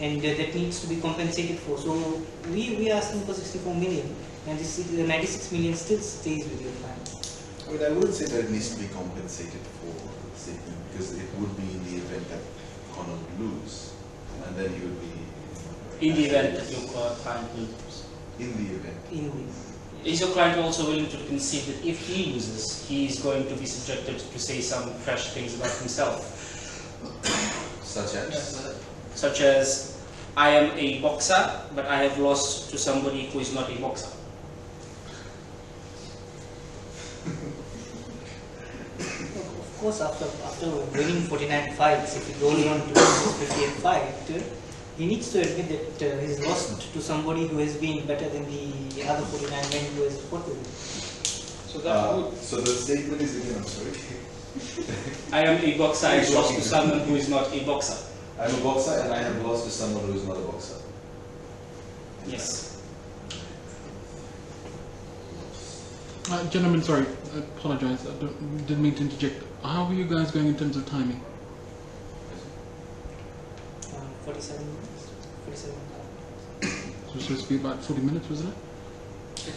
and that needs to be compensated for. So we are asking for 64 million, and this 96 million still stays with your client. I mean, I wouldn't say that it needs to be compensated for the statement, because it would be in the event that Connor would lose, and then he would be... In the event that your client will lose. In the event. Is your client also willing to concede that if he loses, he is going to be subjected to say some fresh things about himself? Such as? Such as, I am a boxer, but I have lost to somebody who is not a boxer. Of course, after winning 49 fights, if he goes on to lose 58 fight, he needs to admit that he's lost to somebody who has been better than the other 49 men who has fought with him. So that would. So the statement is again, I'm sorry. I am a boxer, I have lost to someone who is not a boxer. I'm a boxer and I have lost to someone who is not a boxer. Yes. Gentlemen, sorry, I apologize. I didn't mean to interject. How are you guys going in terms of timing? 47 minutes. 47 So it's supposed to be about 40 minutes, wasn't it?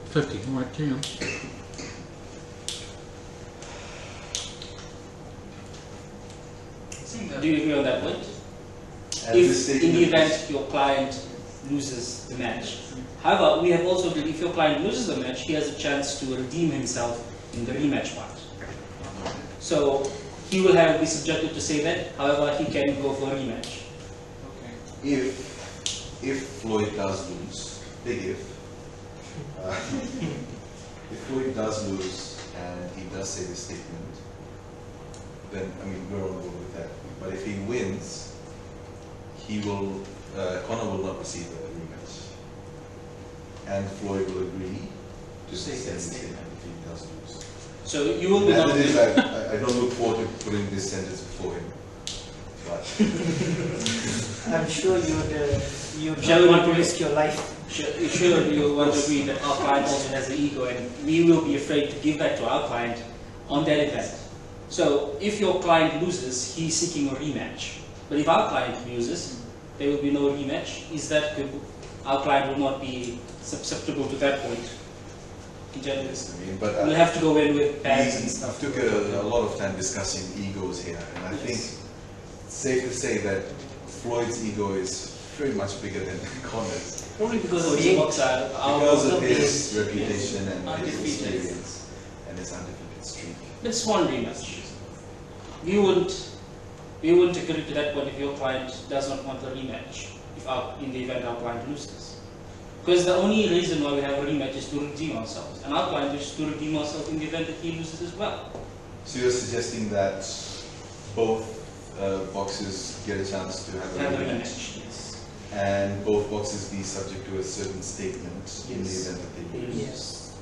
50. All right, carry on. Do you agree on that point? And this If statement in the is- event your client loses the match. However, we have also agreed if your client loses the match, he has a chance to redeem himself in the rematch part. So he will be subjected to say that, however, he can go for a rematch. Okay. If Floyd does lose, big if Floyd does lose and he does say the statement, then I mean we're on board with that. But if he wins, he will Connor will not receive a rematch, and Floyd will agree to Say say the that statement statement. if he does lose. So you will be As not. it is, I don't look forward to putting this sentence before him. But I'm sure you Shall don't we want to do- risk your life. Sure, you want to agree that our client also has an ego, and we will be afraid to give that to our client on that event. So if your client loses, he's seeking a rematch. But if our client loses, there will be no rematch. Is that good? Our client will not be susceptible to that point. In general, yes, I mean, but we'll have to go in with bags and we stuff. took a lot of time discussing egos here, and I think it's safe to say that Floyd's ego is very much bigger than Connor's. Probably because So of the the boxer, Because of age. his reputation and his Undefeated. experience and his undefeated streak. It's one rematch. We wouldn't agree to that point if your client does not want a rematch, in the event our client loses. Because the only reason why we have a rematch is to redeem ourselves, and our client wishes to redeem ourselves in the event that he loses as well. So you're suggesting that both boxers get a chance to have a Have a rematch, rematch, yes. and both boxers be subject to a certain statement in the Yes. event that they lose. Yes.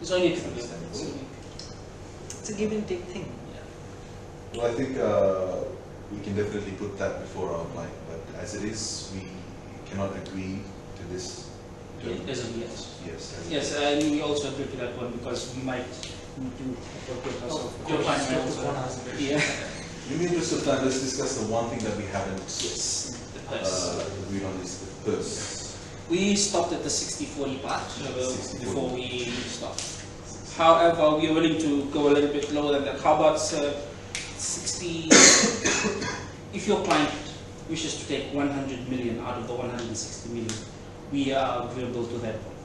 It's only a Understandable. It's a give and take thing. Well, I think we can definitely put that before our client, but as it is, we cannot agree to this. As a yes. Yes. as it Yes, is. and we also agree to that one because we might need to appropriate ourselves. Your client may also have consideration. Yeah. In the interest of time, let's discuss the one thing that we haven't The purse. agreed on is the purse. We stopped at the 60-40 part 60-40. before we stopped. However, we are willing to go a little bit lower than that. How about 60? If your client wishes to take 100 million out of the 160 million, we are agreeable to that point.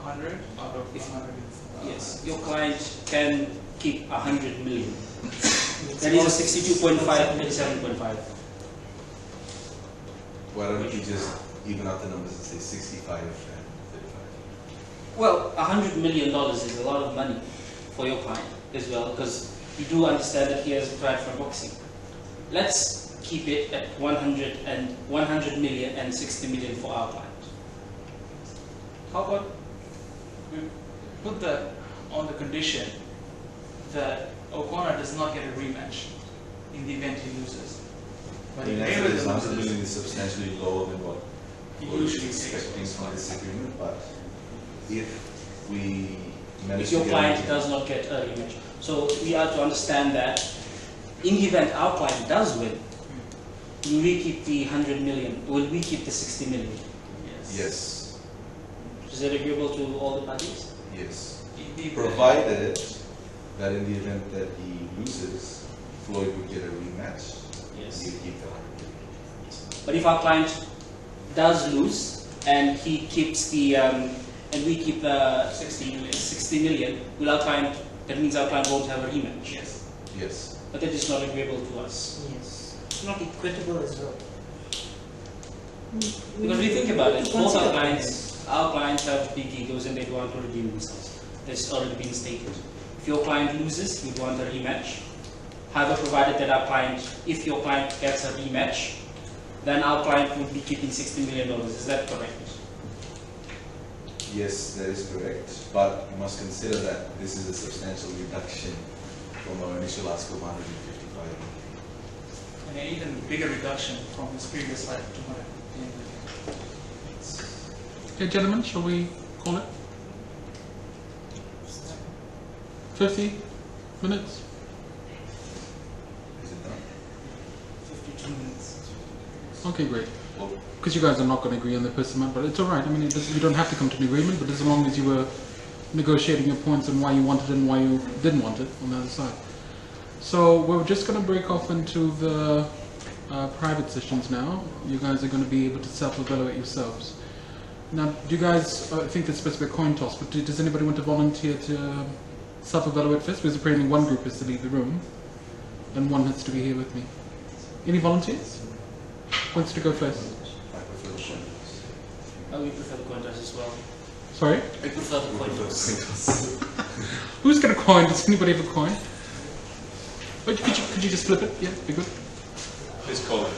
100 out of 100. Yes, your client can keep 100 million. That is a 62.5, 37.5. Why don't we just even out the numbers and say 65 and 35? Well, $100 million is a lot of money for your client as well, because you do understand that he has applied for boxing. Let's keep it at 100 million and 60 million for our client. How about we put that on the condition that O'Connor does not get a rematch in the event he loses. But I mean, if as it Mayweather is, 100 loses, million is substantially lower than what he we're usually expecting takes. from this agreement, but if we manage If to your get client anything- does not get a rematch. So we are to understand that in the event our client does win, will we keep the 100 million? Will we keep the 60 million? Yes. Yes, Is that agreeable to all the parties? yes. In the event- Provided that in the event that he loses, Floyd would get a rematch. Yes. He'd keep the 100 million. But if our client does lose and he keeps the and we keep the 60 million, will our client? That means our client won't have a rematch. Yes. Yes. But that is not agreeable to us. Yes. It's not equitable as well. Because we think about it, both Consider our clients have big egos and they want to redeem themselves. That's already been stated. If your client loses, you'd want a rematch. However, provided that our client, if your client gets a rematch, then our client would be keeping $60 million. Is that correct? Yes, that is correct, but you must consider that this is a substantial reduction from our initial ask of 155. And an even bigger reduction from his previous fight of 200. Okay, gentlemen, shall we call it? 50 minutes? Is it done? 52 minutes. Okay, great. Well, Because you guys are not going to agree on the person amount, but it's all right. I mean, you don't have to come to an agreement, but as long as you were negotiating your points and why you wanted it and why you didn't want it on the other side. So we're just going to break off into the private sessions now. You guys are going to be able to self-evaluate yourselves. Now, do you guys, I think there's supposed to be a coin toss, but does anybody want to volunteer to self-evaluate first? Because apparently one group is to leave the room, and one has to be here with me. Any volunteers? Who wants to go first? I prefer the coin toss. We prefer the coin toss as well. Sorry? I prefer the We coin prefer toss. the coin toss. Who's got a coin? Does anybody have a coin? Wait, could you just flip it? Yeah, be good. Please call it.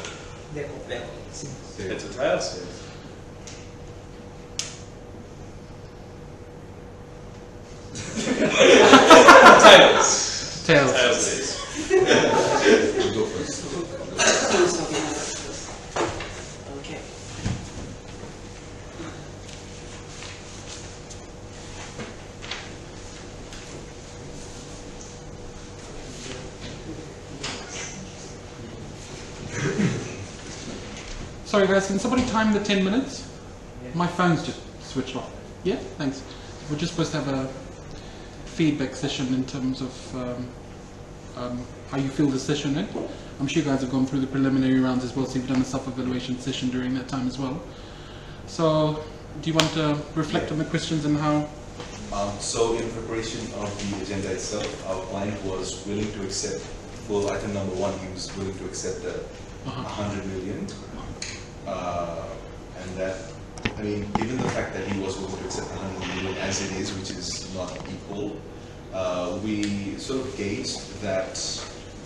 It's a tails. Tails. Tails. Tails it is. We'll go first. Okay. Sorry guys, can somebody time the 10 minutes? My phone's just switched off. Yeah, thanks. We're just supposed to have a feedback session in terms of how you feel the session went. I'm sure you guys have gone through the preliminary rounds as well, so you've done a self-evaluation session during that time as well. So, do you want to reflect on the questions and how? So in preparation of the agenda itself, our client was willing to accept, for item number 1, he was willing to accept the 100 million. And that, I mean, given the fact that he was willing to accept 100 million as it is, which is not equal, we sort of gauged that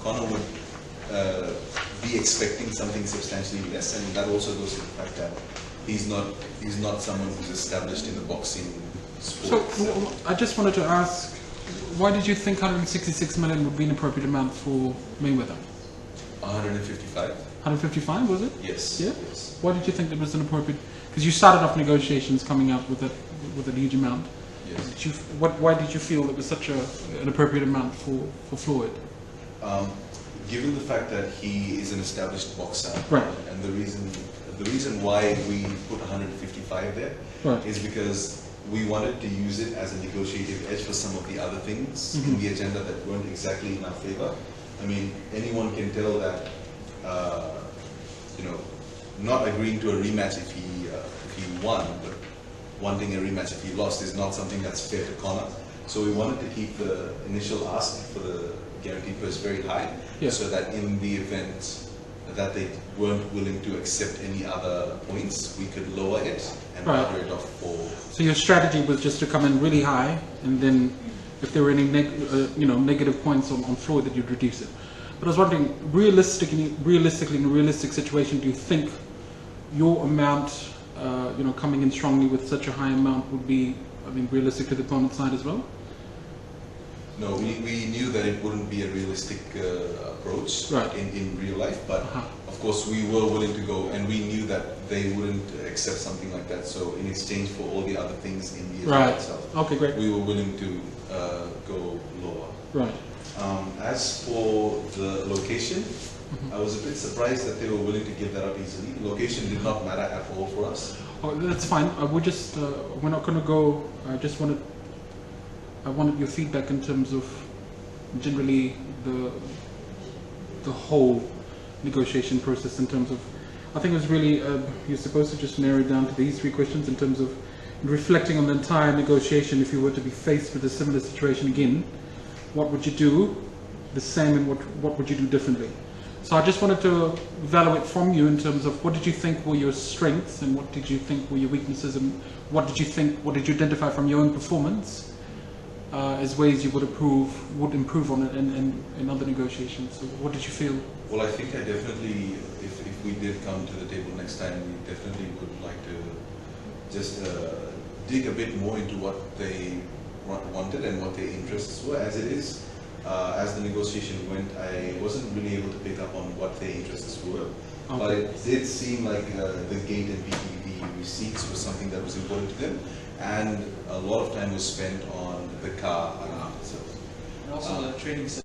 Connor would be expecting something substantially less, and that also goes to the fact that he's not someone who's established in the boxing So, sport. I just wanted to ask, why did you think 166 million would be an appropriate amount for Mayweather? 155? 155 was it? Yes. Yeah? Yes. Why did you think it was an appropriate? Because you started off negotiations coming out with a huge amount. Yes. Why did you feel it was such an appropriate amount for Floyd? Given the fact that he is an established boxer, Right. and the reason why we put 155 there Right. is because we wanted to use it as a negotiating edge for some of the other things Mhm. in the agenda that weren't exactly in our favor. I mean, anyone can tell that, not agreeing to a rematch if he won, but wanting a rematch if he lost is not something that's fair to Conor. So we wanted to keep the initial ask for the guaranteed purse very high, Yeah. so that in the event that they weren't willing to accept any other points, we could lower it and Right. round it off for. So your strategy was just to come in really high, and then if there were any negative points on Floyd, that you'd reduce it. But I was wondering, realistically, in a realistic situation, do you think your amount, coming in strongly with such a high amount would be, realistic to the opponent's side as well? No, we knew that it wouldn't be a realistic approach Right. in real life, but Uh-huh. of course we were willing to go, and we knew that they wouldn't accept something like that. So in exchange for all the other things in the event Right. itself, Okay, great. we were willing to go lower. Right. As for the location, Mhm. I was a bit surprised that they were willing to give that up easily. Location did not matter at all for us. Oh, that's fine. We're not going to go. I wanted your feedback in terms of generally the whole negotiation process. In terms of, I think it was really you're supposed to just narrow it down to these three questions in terms of reflecting on the entire negotiation. If you were to be faced with a similar situation again, what would you do the same, and what would you do differently? So I just wanted to evaluate from you in terms of what did you think were your strengths and what did you think were your weaknesses, and what did you identify from your own performance as ways you would improve on it in other negotiations. So what did you feel? Well, I think I definitely, if we did come to the table next time, we definitely would like to just dig a bit more into what they wanted and what their interests were. As it is, as the negotiation went, I wasn't really able to pick up on what their interests were. Okay. But it did seem like the gate and PTV receipts was something that was important to them, and a lot of time was spent on the car argument itself. And also the training session.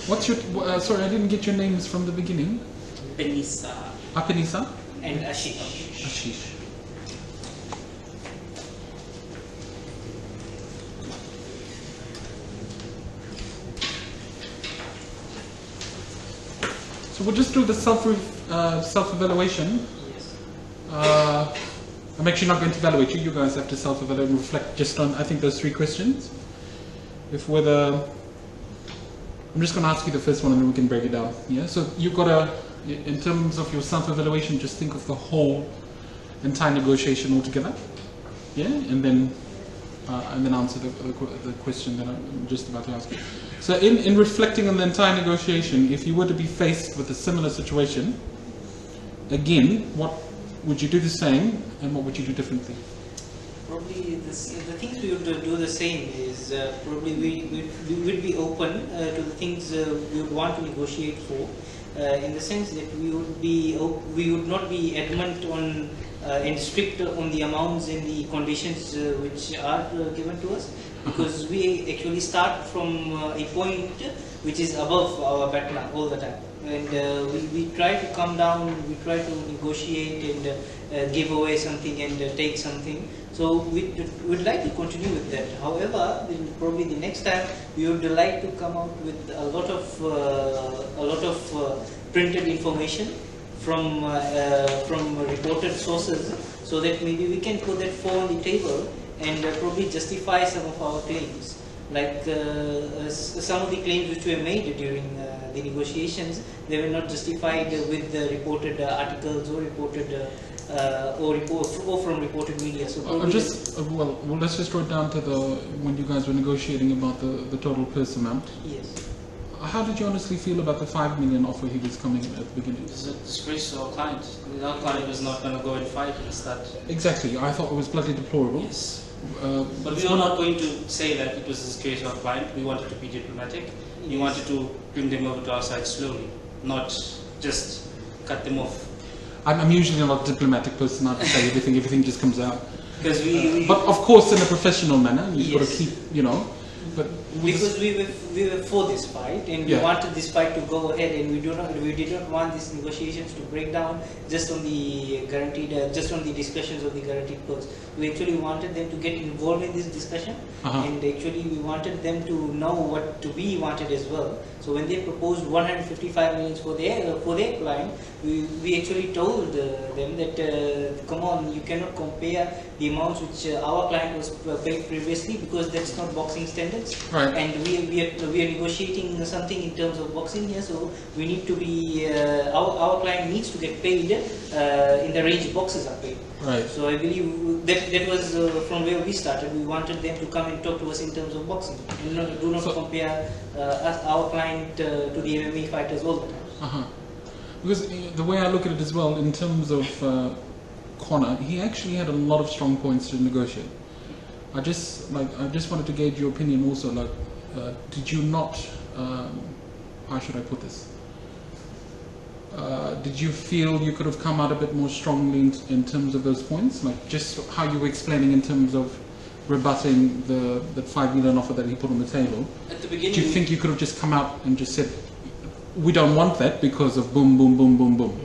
What's your, sorry, I didn't get your names from the beginning. Benisa Apenisa? And Ashish. Ashish. So we'll just do the self-evaluation. Yes. I'm actually not going to evaluate you. You guys have to self-evaluate and reflect just on, I think, those three questions. I'm just going to ask you the first one and then we can break it down. Yeah. So you've got in terms of your self-evaluation, just think of the whole entire negotiation altogether. Yeah. And then answer the question that I'm just about to ask you. So in reflecting on the entire negotiation, if you were to be faced with a similar situation, again, what would you do the same and what would you do differently? Probably the things we would do the same is probably we would be open to the things we would want to negotiate for, in the sense that we would not be adamant on and strict on the amounts and the conditions which are given to us, because we actually start from a point which is above our background all the time, and we try to come down, we try to negotiate and give away something and take something. So we'd like to continue with that. However, probably the next time we would like to come out with a lot of printed information from reported sources, so that maybe we can put that on the table and probably justify some of our claims. Like some of the claims which were made during the negotiations, they were not justified with the reported articles or reported or from reported media. So well, let's just go down to when you guys were negotiating about the total purse amount. yes. How did you honestly feel about the 5 million offer he was coming at the beginning? It's a disgrace to our client. Our client was not going to go and fight and start. Exactly. I thought it was bloody deplorable. Yes. But we were not going to say that it was a disgrace to our client. We wanted to be diplomatic. We wanted to bring them over to our side slowly, not just cut them off. I'm usually not a diplomatic person. I say everything just comes out. Because but of course, in a professional manner, you've got to Yes. keep, you know. But Because we were for this fight, and we Yeah. wanted this fight to go ahead, and we did not want these negotiations to break down just on the guaranteed, just on the discussions of the guaranteed purse. We actually wanted them to get involved in this discussion, and actually we wanted them to know what to be wanted as well. So when they proposed 155 million for their client, we actually told them that come on, you cannot compare the amounts which our client was paid previously, because that's not boxing standards. Right. And we are negotiating something in terms of boxing here, so we need to be our client needs to get paid in the range boxers are paid. right. So I believe that was from where we started. We wanted them to come and talk to us in terms of boxing, and do not compare our client to the MMA fighters all the time. Because the way I look at it as well, in terms of Conor, he actually had a lot of strong points to negotiate. I just wanted to gauge your opinion also. Like, did you not? How should I put this? Did you feel you could have come out a bit more strongly in terms of those points? Like just how you were explaining in terms of rebutting the 5 million offer that he put on the table. At the beginning, Do you think you could have just come out and just said, we don't want that because of boom, boom, boom, boom, boom?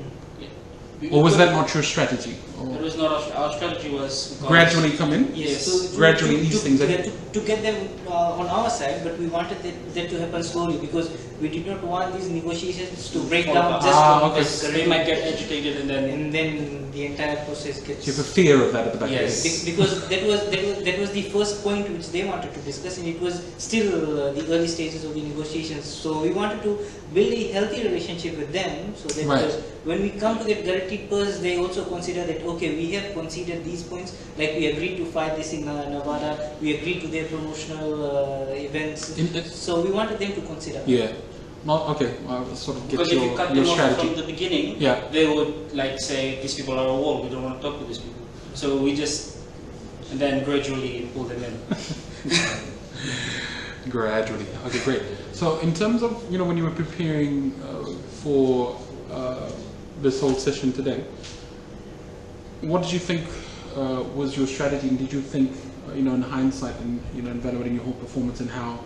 Or was that not your strategy? Or It was not our strategy. Was gradually come in? Yes. So Gradually ease things out. to get them on our side, but we wanted that to happen slowly, because we did not want these negotiations to break down just on okay. this. They might get agitated and then the entire process gets. You have a fear of that at the back Yes. of your head. Because that was the first point which they wanted to discuss, and it was still the early stages of the negotiations. So we wanted to build a healthy relationship with them, so that Right. when we come to get guaranteed purse, they also consider that okay, we have conceded these points, like we agreed to fight this in Nevada, we agreed to their promotional events. So we wanted them to consider. Yeah. Not, okay, I'll sort of get because if you cut your them off strategy. from the beginning, Yeah. they would like say these people are a wall. We don't want to talk to these people. So we just and then gradually pull them in. Gradually. Okay, great. So in terms of, you know, when you were preparing for this whole session today, what did you think was your strategy, and did you think, you know, in hindsight and, you know, evaluating your whole performance and how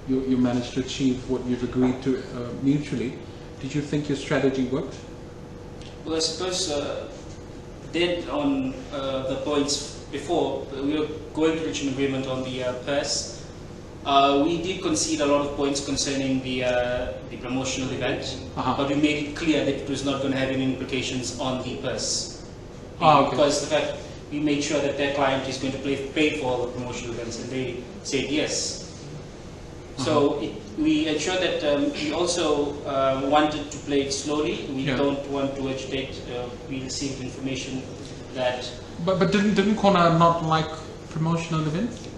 you managed to achieve what you've agreed to mutually, did you think your strategy worked? Well, I suppose then on the points before, we were going to reach an agreement on the purse. We did concede a lot of points concerning the promotional event, but we made it clear that it was not going to have any implications on the purse. Okay. Because the fact we made sure that their client is going to pay for all the promotional events, and they said yes. So we ensured that we also wanted to play it slowly. We don't want to agitate. We received information that. But didn't Conor not like promotional events?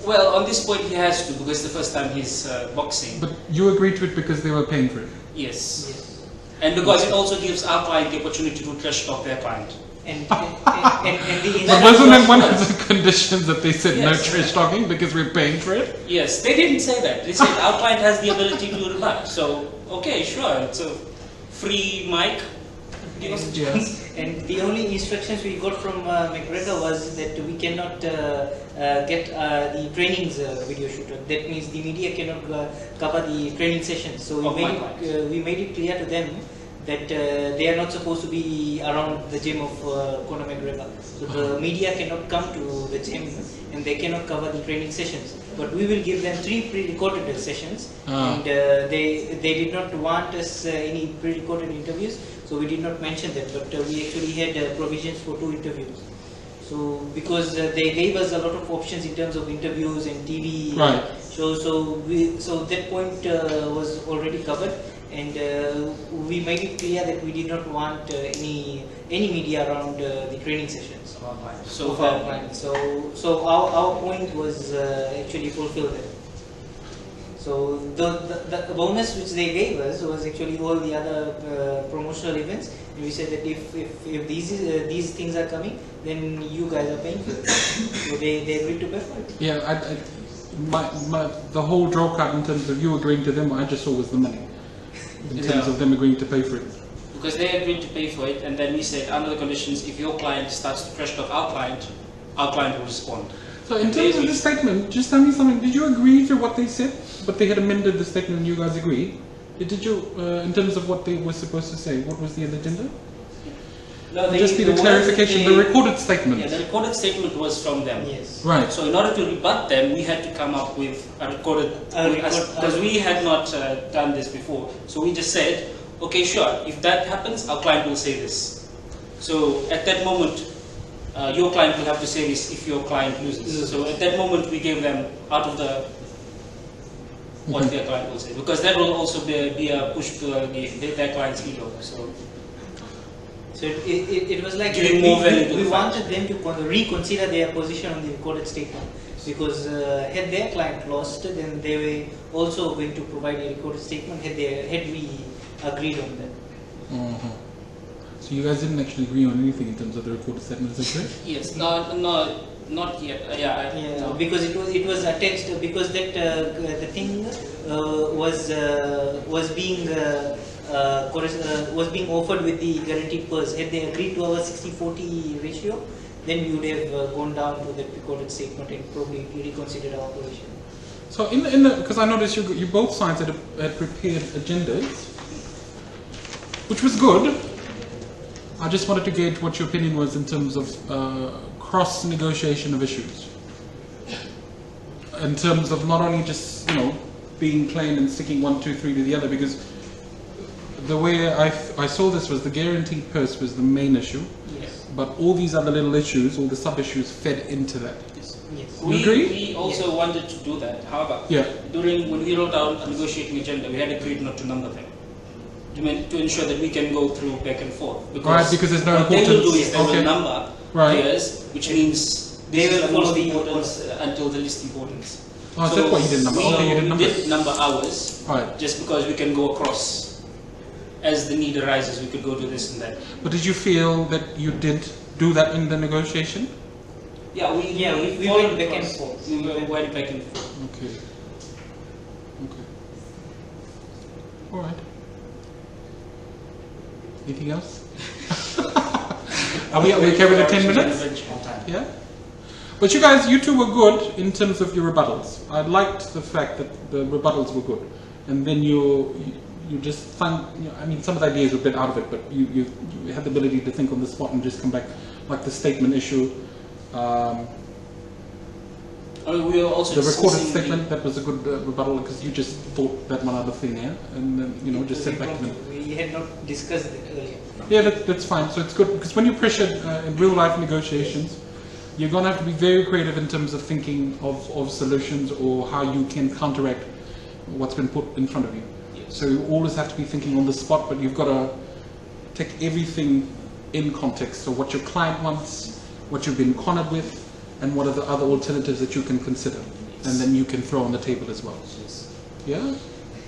Well, on this point he has to, because it's the first time he's boxing. But you agreed to it because they were paying for it. Yes. And because it also gives our client the opportunity to trash talk their client. And But wasn't that one of the conditions that they said no Yes. trash talking because we're paying for it? Yes, they didn't say that. They said our client has the ability to rebut. So, okay, sure, it's a free mic. Give us a chance. And the only instructions we got from McGregor was that we cannot get the trainings video shooter. That means the media cannot cover the training sessions. So we made it clear to them that they are not supposed to be around the gym of Conor McGregor. So the media cannot come to the gym and they cannot cover the training sessions. But we will give them 3 pre-recorded sessions, and they did not want us any pre-recorded interviews, so we did not mention that. But we actually had provisions for 2 interviews. So because they gave us a lot of options in terms of interviews and TV shows, so that point was already covered. And we made it clear that we did not want any media around the training sessions. So our point was actually fulfilled. So the bonus which they gave us was actually all the other promotional events. And we said that if these things are coming, then you guys are paying for it. So they agreed to pay for it. Yeah, the whole draw card in terms of you agreeing to them, I just saw was the money. In terms of them agreeing to pay for it. Because they agreed to pay for it, and then we said, under the conditions, if your client starts to pressure off our client will respond. So in terms of the statement, just tell me something. Did you agree to what they said? But they had amended the statement and you guys agreed. Did you, in terms of what they were supposed to say, what was the agenda? No, Just need a clarification, the recorded statement. Yeah, the recorded statement was from them. Yes. Right. So in order to rebut them, we had to come up with a recorded, because we had not done this before. So we just said, okay, sure, if that happens, our client will say this. So at that moment, your client will have to say this if your client loses. So at that moment, we gave them out of the what their client will say, because that will also be a push to their client's ego. So it was like Giving more value to we the wanted them to reconsider their position on the recorded statement, because had their client lost, then they were also going to provide a recorded statement had we agreed on that. So you guys didn't actually agree on anything in terms of the recorded statement, is that correct? Yes, no, not yet. No. Because it was attached, because that the thing was being offered with the guaranteed purse. Had they agreed to our 60-40 ratio, then we would have gone down to the recorded statement and probably reconsidered our position. So because I noticed you both sides had prepared agendas, which was good. I just wanted to gauge what your opinion was in terms of cross-negotiation of issues. In terms of not only just, being plain and sticking 1, 2, 3 to the other, because the way I saw this was the guaranteed purse was the main issue, Yes. but all these other little issues, all the sub-issues fed into that. Yes. You agree? We also wanted to do that. However, Yeah. when we wrote out a negotiating agenda, we had agreed not to number them. To ensure that we can go through back and forth. Right, because there's no what they will do importance. is they Okay. will number Right. players, which means They will follow most the importance until the least importance. Oh, so that's why you didn't number. Okay, you didn't number. We did number ours, Right. just because we can go across. As the need arises, we could go to this and that. But did you feel that you did do that in the negotiation? Yeah, we went back and forth. We went back and forth. Okay. Okay. All right. Anything else? Are we okay with the 10 minutes? Yeah. But you two were good in terms of your rebuttals. I liked the fact that the rebuttals were good, and then you just found. I mean, some of the ideas were a bit out of it, but you had the ability to think on the spot and just come back, like the statement issue. We were also The recorded discussing statement, that was a good rebuttal, because you just thought that one other thing, yeah? And then, just said back to them. We had not discussed it earlier. Yeah, that's fine. So it's good, because when you're pressured in real life negotiations, you're going to have to be very creative in terms of thinking of solutions or how you can counteract what's been put in front of you. Yes. So you always have to be thinking on the spot, but you've got to take everything in context. So what your client wants, what you've been cornered with, and what are the other alternatives that you can consider, and then you can throw on the table as well. Yeah?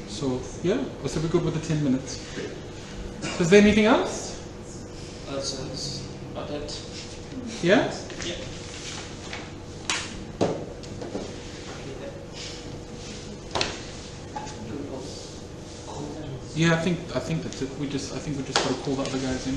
So, yeah, so we're good with the 10 minutes. Is there anything else? that's about it. Yeah? Yeah. Yeah, I think that's it. I think we just got to call the other guys in.